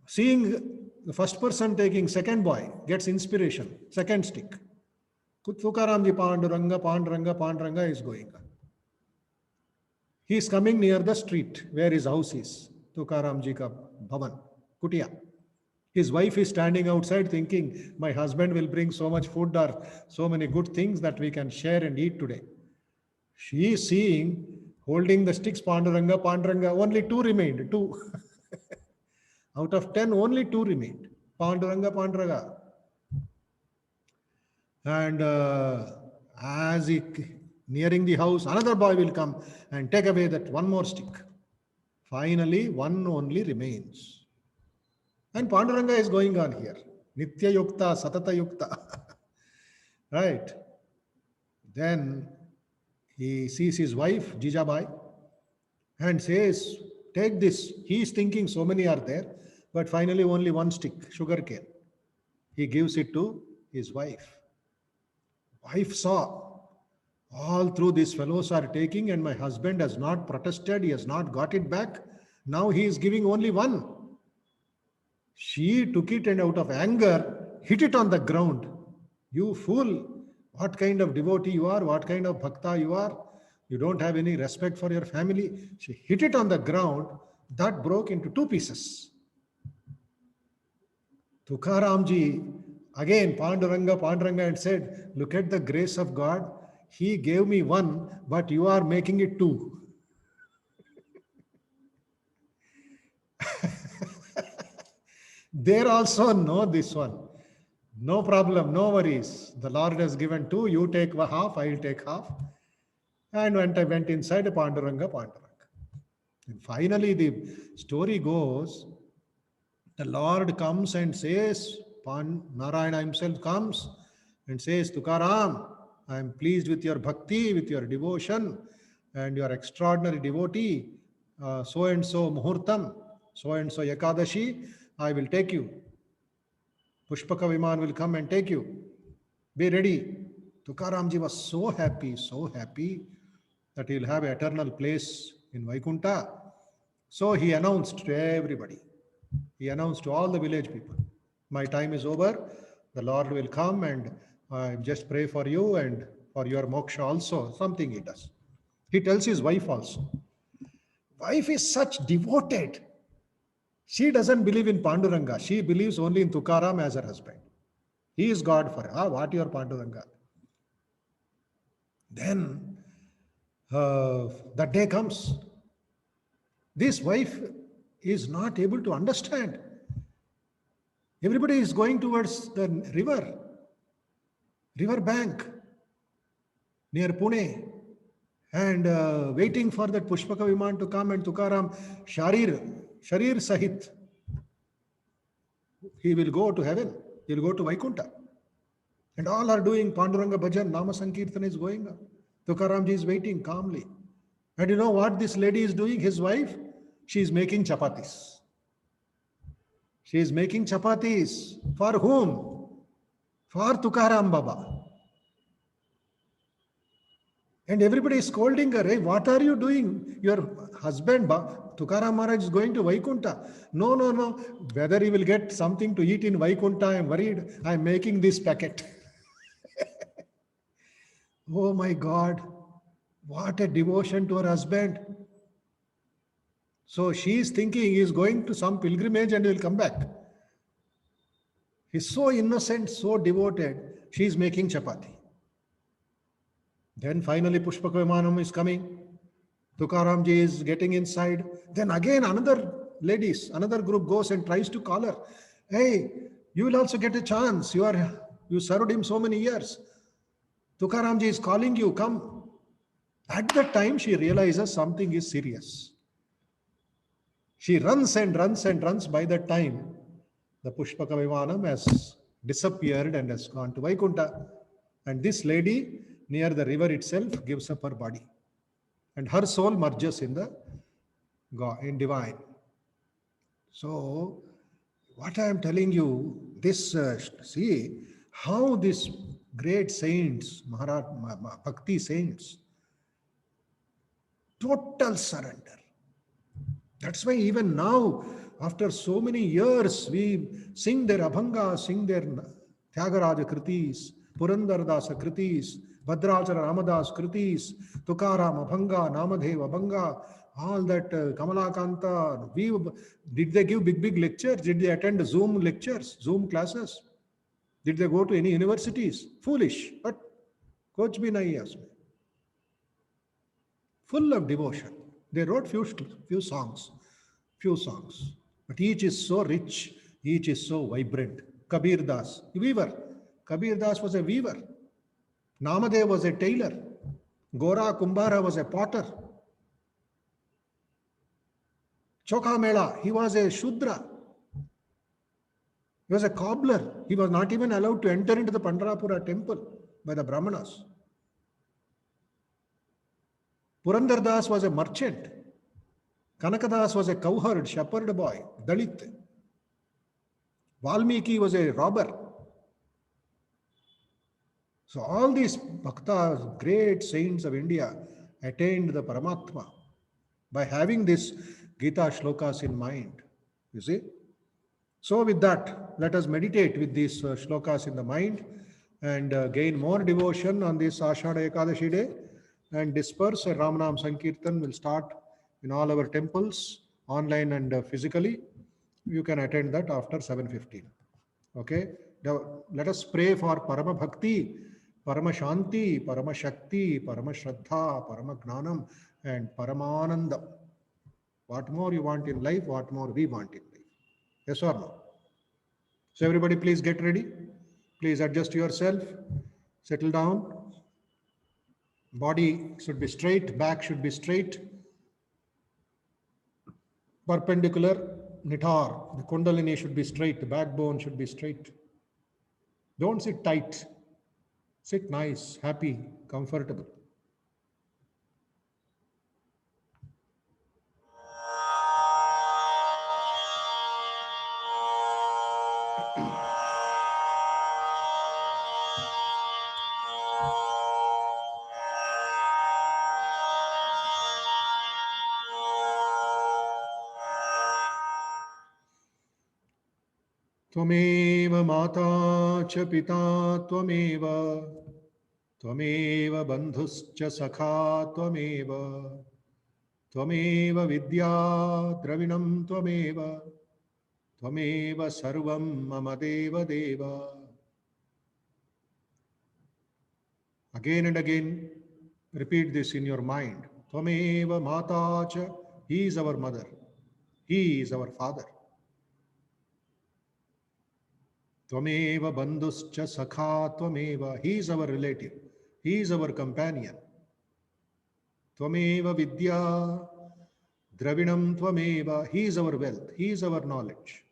Seeing the first person taking second boy, gets inspiration, second stick. Tukaramji Panduranga, Panduranga, Panduranga is going. He is coming near the street where his house is. Tukaramji ka bhavan, kutia. His wife is standing outside thinking, my husband will bring so much food or so many good things that we can share and eat today. She is seeing, holding the sticks, Panduranga, Panduranga, only 2 remained, 2. Out of 10, only 2 remained. Panduranga, Panduranga. And as he nearing the house, another boy will come and take away that one more stick. Finally, one only remains. And Panduranga is going on here. Nitya Yukta, Satata Yukta. Right. Then he sees his wife, Jijabai, and says, take this. He is thinking so many are there, but finally only one stick, sugarcane. He gives it to his wife. Wife saw, all through these fellows are taking and my husband has not protested, he has not got it back. Now he is giving only one. She took it and out of anger, hit it on the ground. You fool, what kind of devotee you are, what kind of bhakta you are. You don't have any respect for your family. She hit it on the ground, that broke into 2 pieces. Tukaramji, again Panduranga, Panduranga and said, look at the grace of God. He gave me 1, but you are making it 2. They also know this one. No problem, no worries. The Lord has given 2, you take half, I will take half. And when I went inside, Panduranga, Panduranga. And finally the story goes, the Lord comes and says, Narayana himself comes and says, Tukaram, I am pleased with your bhakti, with your devotion, and your extraordinary devotee, so-and-so Muhurtam, so-and-so Ekadashi, I will take you. Pushpaka Viman will come and take you. Be ready. Tukaramji was so happy that he will have an eternal place in Vaikunta. So he announced to everybody. He announced to all the village people, my time is over. The Lord will come and I just pray for you and for your moksha also. Something he does. He tells his wife also. Wife is such devoted. She doesn't believe in Panduranga. She believes only in Tukaram as her husband. He is God for her. What your Panduranga? Then that day comes. This wife is not able to understand. Everybody is going towards the river bank near Pune. and waiting for that Pushpaka Viman to come, and Tukaram, Sharir Sahit, he will go to heaven, he will go to Vaikunta. And all are doing Panduranga Bhajan, Nama Sankirtan is going on. Tukaramji is waiting calmly. And you know what this lady is doing, his wife? She is making chapatis. She is making chapatis. For whom? For Tukaram Baba. And everybody is scolding her. Hey, what are you doing? Your husband, Tukaram Maharaj, is going to Vaikunta. No, no, no. Whether he will get something to eat in Vaikunta, I am worried. I am making this packet. Oh my God. What a devotion to her husband. So she is thinking he is going to some pilgrimage and will come back. He's so innocent, so devoted. She is making chapati. Then finally Pushpaka Vimanam is coming. Tukaramji is getting inside. Then again another another group goes and tries to call her. Hey, you will also get a chance. You served him so many years. Tukaramji is calling you, come. At that time she realizes something is serious. She runs and runs and runs. By that time, the Pushpaka Vimanam has disappeared and has gone to Vaikunta. And this lady, near the river itself, gives up her body. And her soul merges in the God, in divine. So, what I am telling you, this, see how these great saints, Maharaj, Bhakti saints, total surrender. That's why even now, after so many years, we sing their Abhanga, sing their Tyagaraja Kritis, Purandaradasa Kritis, Bhadrachara Ramadas Kritis, Tukaram Abhanga, Namadev Abhanga, all that Kamalakanta. Did they give big lectures? Did they attend Zoom lectures, Zoom classes? Did they go to any universities? Foolish, but Kuch bhi nahi hai usme. Full of devotion. They wrote few songs, but each is so rich, each is so vibrant. Kabir Das, weaver. Kabir Das was a weaver. Namadev was a tailor. Gora Kumbhara was a potter. Chokha Mela, he was a Shudra. He was a cobbler. He was not even allowed to enter into the Pandrapura temple by the Brahmanas. Purandar Das was a merchant. Kanakadas was a cowherd, shepherd boy, Dalit. Valmiki was a robber. So all these bhaktas, great saints of India, attained the Paramatma by having this Gita shlokas in mind. You see? So with that, let us meditate with these shlokas in the mind and gain more devotion on this Ashada Ekadashi day and disperse. Ramanam Sankirtan will start in all our temples, online and physically. You can attend that after 7:15. Okay? Now, let us pray for Parama Bhakti, Parama Shanti, Parama Shakti, Parama Shraddha, Parama Gnanam, and Paramanandam. What more you want in life, what more we want in life. Yes or no? So everybody please get ready. Please adjust yourself. Settle down. Body should be straight, back should be straight. Perpendicular, nitar. The kundalini should be straight, the backbone should be straight. Don't sit tight. Sit nice, happy, comfortable. त्वमेव माता च पिता त्वमेव त्वमेव बन्धुश्च सखा त्वमेव त्वमेव विद्या द्रविणं त्वमेव त्वमेव सर्वं मम देव देव. Again and again, repeat this in your mind. Tvameva Mata cha, he is our mother. He is our father. Tvameva Bandhuscha Sakha Tvameva, he is our relative. He is our companion. Tvameva vidya, dravinam tvameva. He is our wealth, he is our knowledge.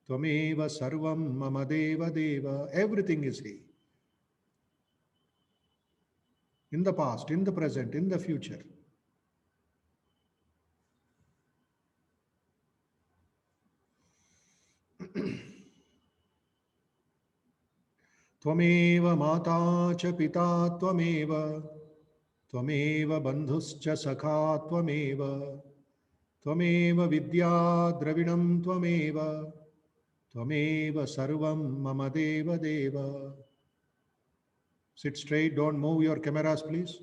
Tvameva sarvam mama deva deva. Everything is he. In the past, in the present, in the future. Tvameva mata cha pita tvameva. Tvameva bandhuscha sakha tvameva. Tvameva vidya dravinam tvameva. Tvameva sarvam mama deva deva. Sit straight, don't move your cameras, please.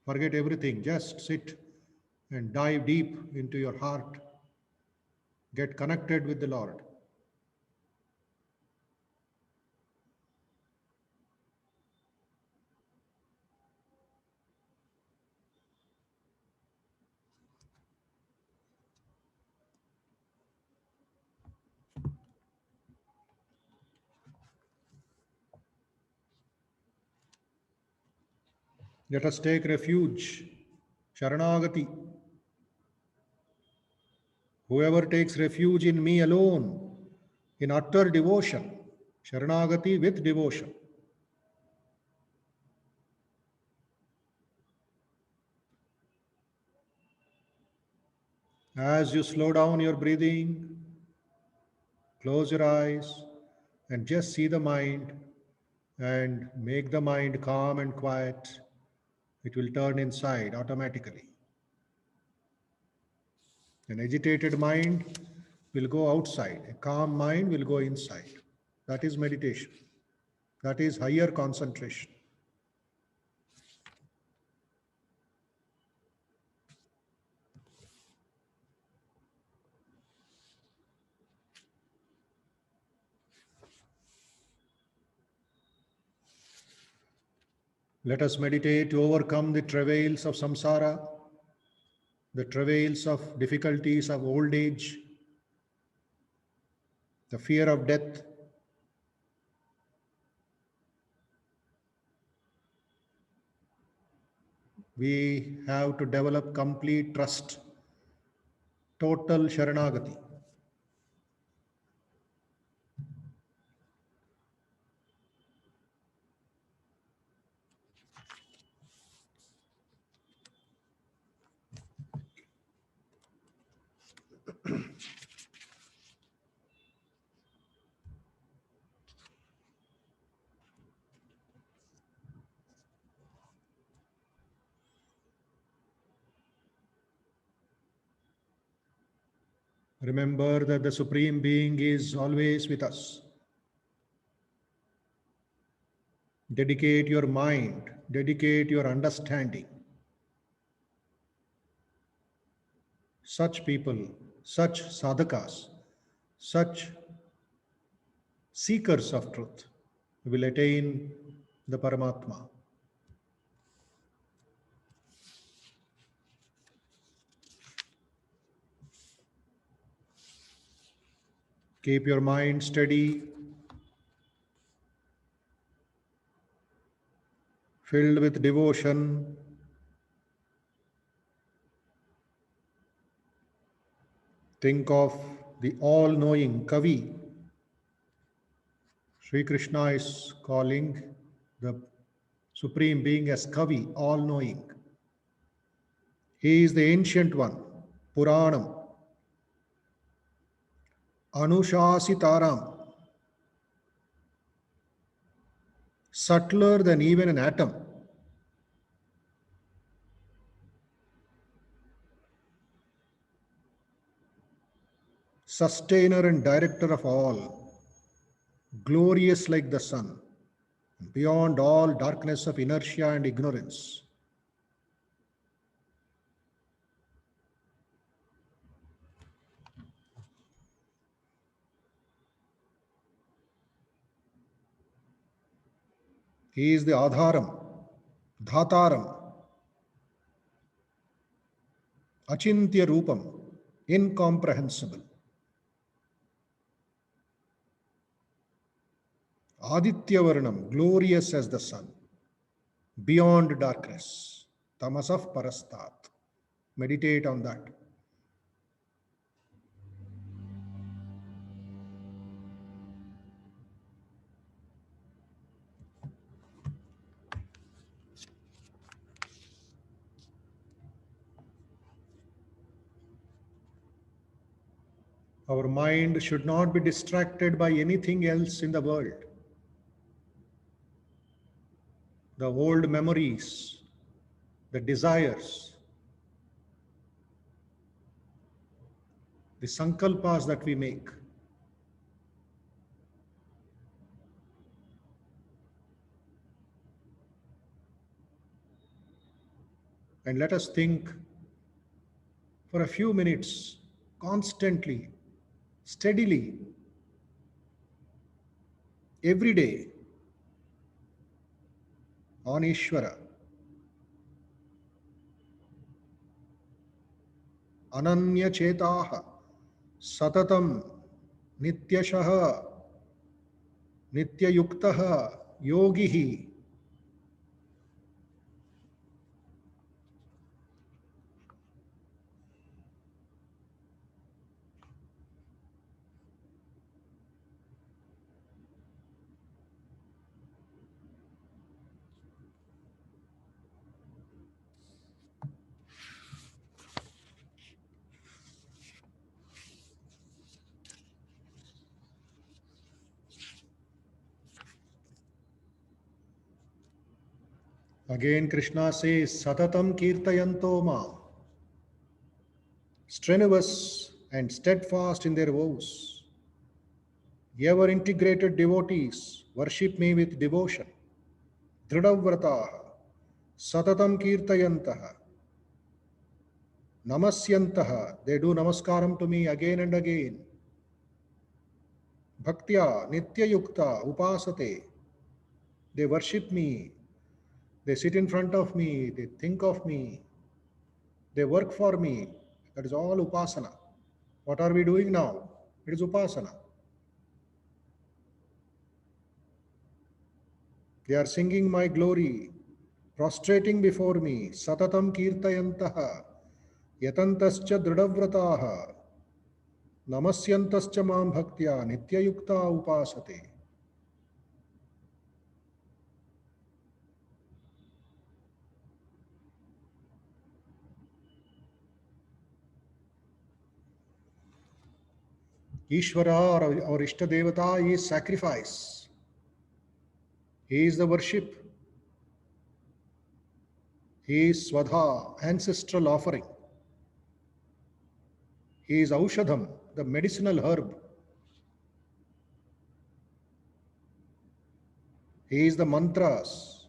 Forget everything, just sit and dive deep into your heart. Get connected with the Lord. Let us take refuge. Sharanagati. Whoever takes refuge in me alone, in utter devotion. Sharanagati with devotion. As you slow down your breathing, close your eyes and just see the mind and make the mind calm and quiet. It will turn inside automatically. An agitated mind will go outside, a calm mind will go inside. That is meditation. That is higher concentration. Let us meditate to overcome the travails of samsara, the travails of difficulties of old age, the fear of death. We have to develop complete trust, total Sharanagati. Remember that the Supreme Being is always with us. Dedicate your mind, dedicate your understanding. Such people, such sadhakas, such seekers of truth will attain the Paramatma. Keep your mind steady, filled with devotion. Think of the all-knowing Kavi. Sri Krishna is calling the Supreme Being as Kavi, all-knowing. He is the ancient one, Puranam, Anushasitaram, subtler than even an atom. Sustainer and director of all, glorious like the sun, beyond all darkness of inertia and ignorance. He is the Adharam, Dhataram, Achintya Rupam, incomprehensible. Aditya Varnam, glorious as the sun. beyond darkness. Tamasah parastat. Meditate on that. Our mind should not be distracted by anything else in the world. The old memories, the desires, the sankalpas that we make. And let us think for a few minutes, constantly, steadily, every day, on Ishvara. Ananya chetaha satatam nityashaha nityayuktaha yogihi. Again, Krishna says, Satatam kirtayanto ma, strenuous and steadfast in their vows. Ever integrated devotees worship me with devotion. Dridhavrataha, Satatam kirtayantaha, namasyantaha, they do namaskaram to me again and again. Bhaktya nityayukta upasate, they worship me, they sit in front of me, they think of me, they work for me. That is all upasana. What are we doing now? It is upasana. They are singing my glory, prostrating before me, satatam kirtayantaha, yatantascha dridhavrataha, namasyantascha mam bhaktya nityayukta upasate. Ishvara or Ishtadevata is sacrifice. He is the worship. He is Swadha, ancestral offering. He is Aushadham, the medicinal herb. He is the mantras,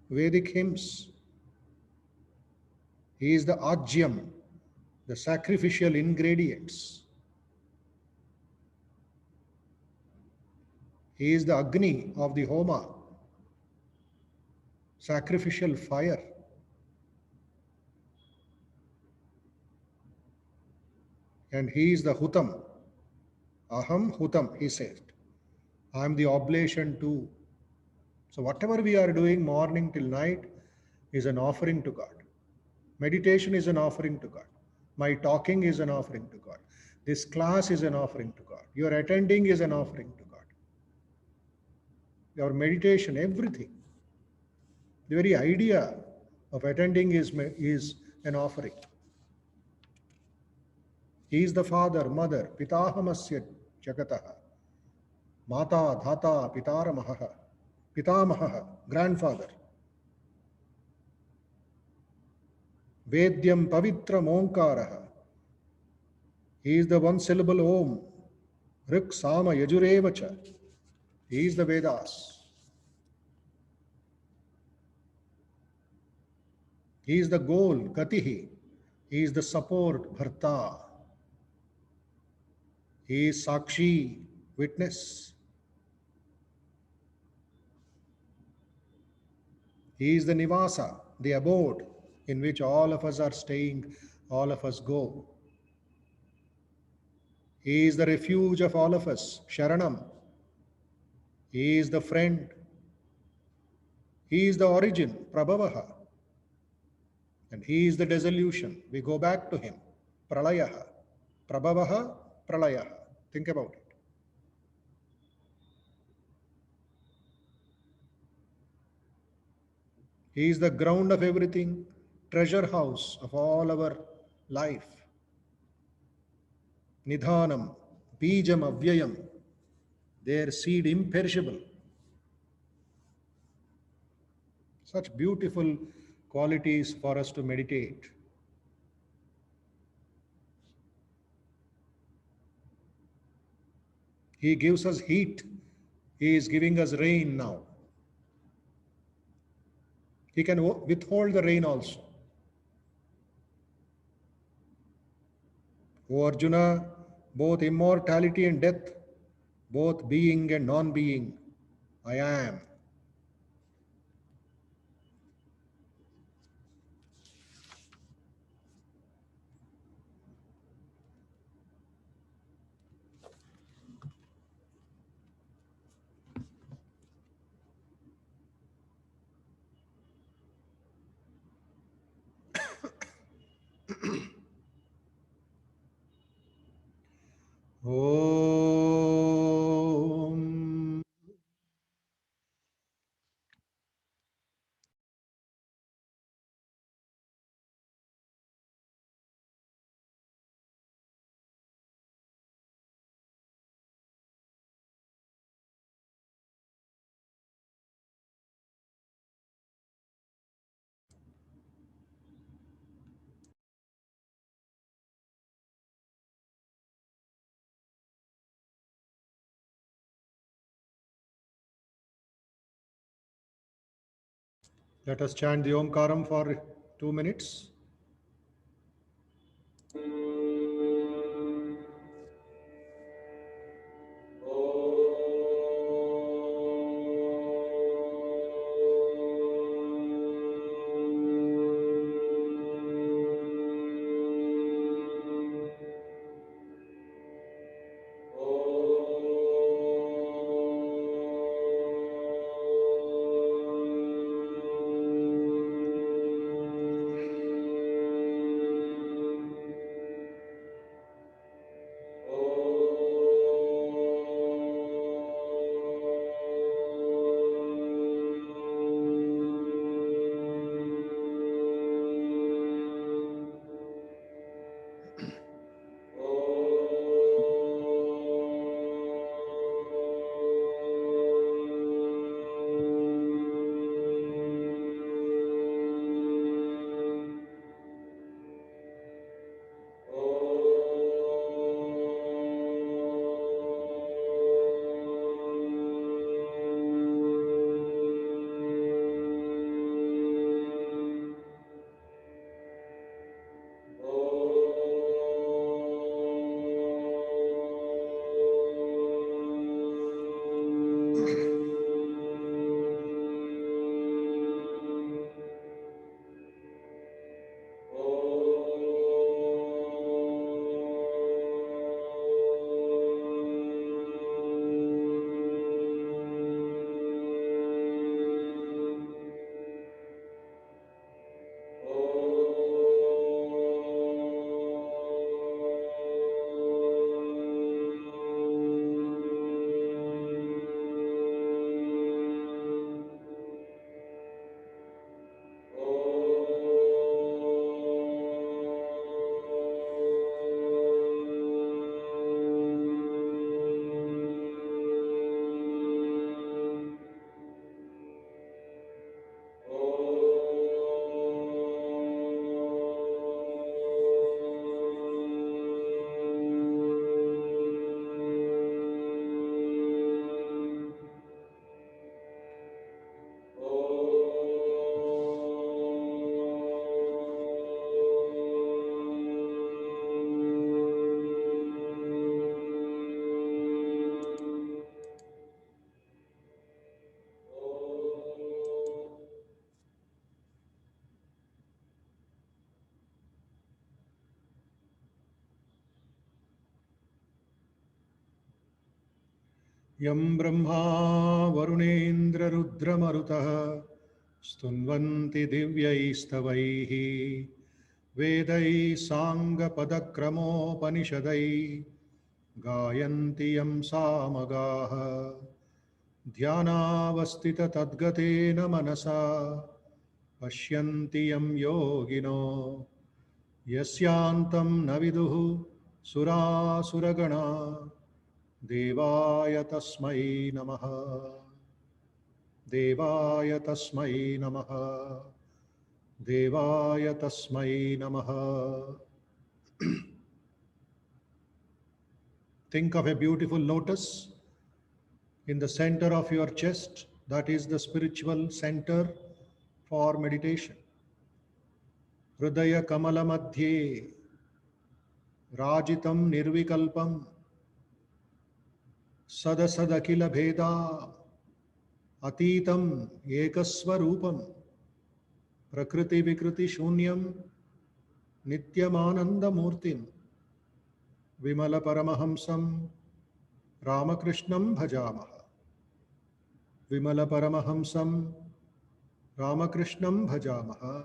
Vedic hymns. He is the Ajyam, the sacrificial ingredients. He is the Agni of the Homa, sacrificial fire. And he is the Hutam. Aham Hutam, he said. I am the oblation too. So whatever we are doing morning till night is an offering to God. Meditation is an offering to God. My talking is an offering to God. This class is an offering to God. Your attending is an offering to God. Your meditation, everything. The very idea of attending is an offering. He is the father, mother, pitahamasya jagataha, mata, dhata, pitaramaha, pitamaha, grandfather. Vedyam pavitram onkaraha. He is the one syllable Om. Rik sama yajurevacha. He is the Vedas. He is the goal, Gatihi. He is the support, Bharta. He is Sakshi, witness. He is the Nivasa, the abode in which all of us are staying, all of us go. He is the refuge of all of us, Sharanam. He is the friend. He is the origin, Prabhavaha. And he is the dissolution. We go back to him. Pralayaha. Prabhavaha, Pralayaha. Think about it. He is the ground of everything, treasure house of all our life. Nidhanam, Bijam Avyayam, their seed imperishable. Such beautiful qualities for us to meditate. He gives us heat. He is giving us rain now. He can withhold the rain also. O Arjuna, both immortality and death, both being and non-being, I am. Om. Let us chant the Omkaram for 2 minutes. यं ब्रह्मा वरुणेन्द्ररुद्रमरुतः स्तुन्वन्ति दिव्यैस्तवैः वेदैः साङ्गपदक्रमोपनिषदैः गायन्ति यं सामगाः ध्यानावस्थिततद्गतेन मनसा पश्यन्ति यं योगिनो यस्यान्तं न विदुः सुरासुरगणा देवाय तस्मै नमः देवाय तस्मै नमः देवाय तस्मै नमः. Think of a beautiful lotus in the center of your chest. That is the spiritual center for meditation. Hridaya Kamala Madhye Rajitam Nirvikalpam Sadasad Bheda Atitam Ekaswarupam Prakriti Vikriti Shunyam Nityamananda Murtim Vimala Paramahamsam Ramakrishnam Bhajamaha. Vimala Paramahamsam Ramakrishnam Bhajamaha.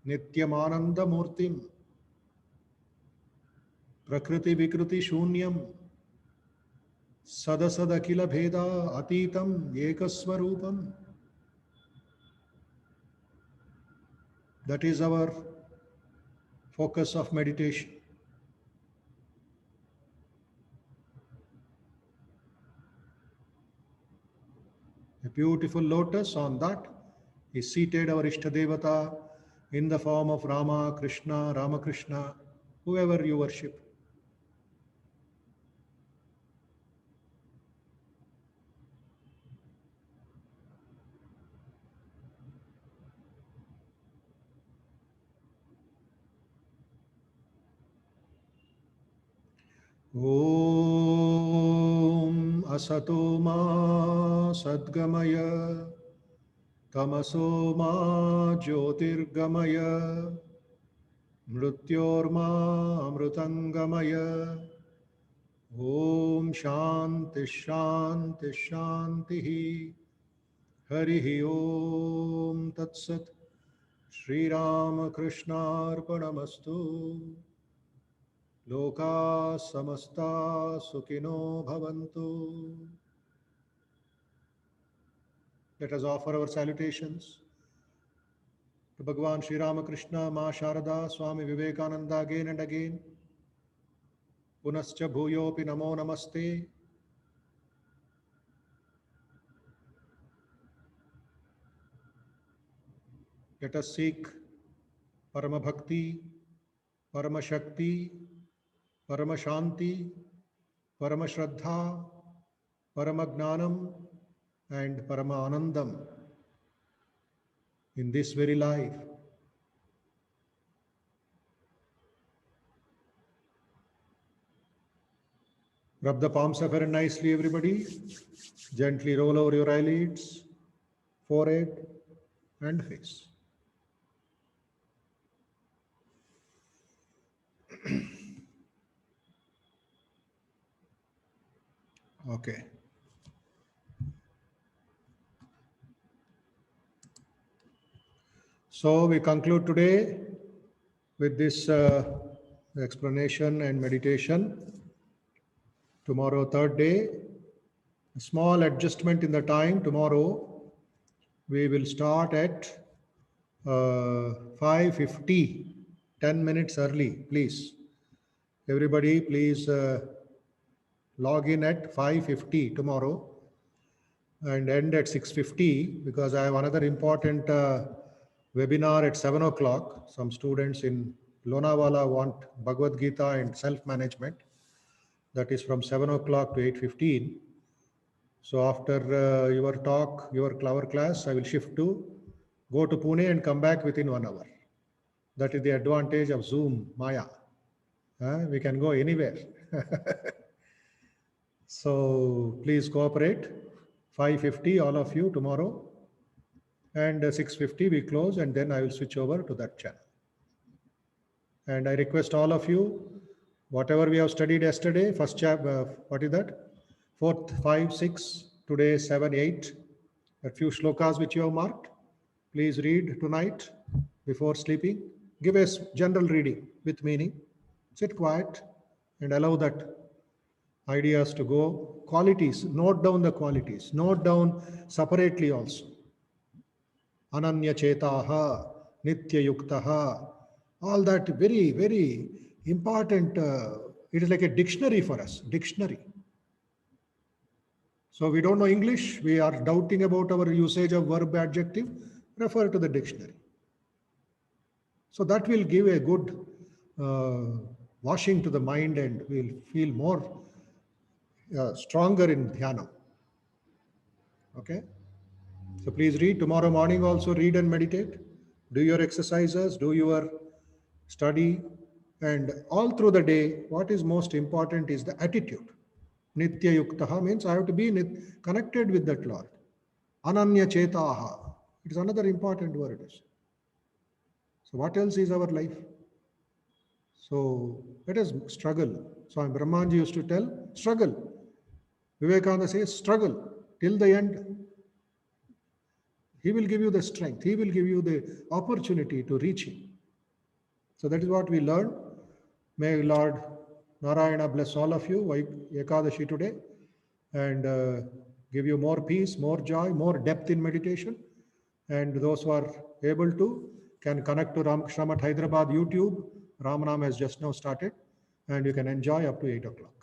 Nityamananda Murtim Prakriti Vikruti Shunyam Sadasad Akila Bheda Atitam Ekaswarupam. That is our focus of meditation. A beautiful lotus, on that is seated our Ishtadevata in the form of Rama, Krishna, Ramakrishna, whoever you worship. Om Asato Ma Sadgamaya Tamaso Ma Jyotirgamaya Mrityorma Amrutangamaya. Om Shanti Shanti Shanti Harihi Om Tat Sat. Shri Ram Krishna Arpanamastu. Loka Samasta Sukhino Bhavantu. Let us offer our salutations to Bhagavan Shri Ramakrishna, Ma Sharada, Swami Vivekananda again and again. Punascha Bhuyopi Namo Namaste. Let us seek Parama Bhakti, Parama Shakti, Parama Shanti, Parama Shraddha, Parama Gnanam and Parama Anandam in this very life. Rub the palms of very nicely, everybody. Gently roll over your eyelids, forehead and face. Okay. So we conclude today with this explanation and meditation. Tomorrow, third day, a small adjustment in the time. Tomorrow, we will start at 5:50, 10 minutes early, please. Everybody, please log in at 5:50 tomorrow and end at 6:50 because I have another important webinar at 7 o'clock. Some students in Lonavala want Bhagavad Gita and self-management. That is from 7 o'clock to 8:15. So after your talk, our class, I will shift to go to Pune and come back within 1 hour. That is the advantage of Zoom, Maya. We can go anywhere. So please cooperate. 5:50, all of you tomorrow. And 6:50 we close, and then I will switch over to that channel. And I request all of you, whatever we have studied yesterday, first chapter, what is that? 4th, 5, 6, today 7, 8, A few shlokas which you have marked, please read tonight before sleeping. Give a general reading with meaning. Sit quiet and allow that ideas to go. Qualities, note down the qualities. Note down separately also. Ananya chetaha, nitya yuktaha. All that very, very important. It is like a dictionary for us. Dictionary. So we don't know English. We are doubting about our usage of verb adjective. Refer to the dictionary. So that will give a good washing to the mind, and we'll feel more stronger in dhyana. Okay. So please read. Tomorrow morning also read and meditate. Do your exercises, do your study, and all through the day, what is most important is the attitude. Nitya yuktaha means I have to be connected with that Lord. Ananya chetaha. It is another important word. So what else is our life? So let us struggle. So Brahmanji used to tell, struggle. Vivekananda says, struggle till the end. He will give you the strength. He will give you the opportunity to reach Him. So that is what we learn. May Lord Narayana bless all of you, Ekadashi today, and give you more peace, more joy, more depth in meditation. And those who are able to can connect to Ramakrishna Math Hyderabad YouTube. Ramanam has just now started, and you can enjoy up to 8 o'clock.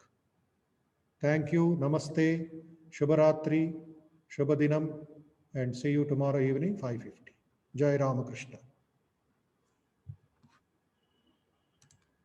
Thank you. Namaste. Shubharatri. Shubhadinam. And see you tomorrow evening, 5:50. Jai Ramakrishna.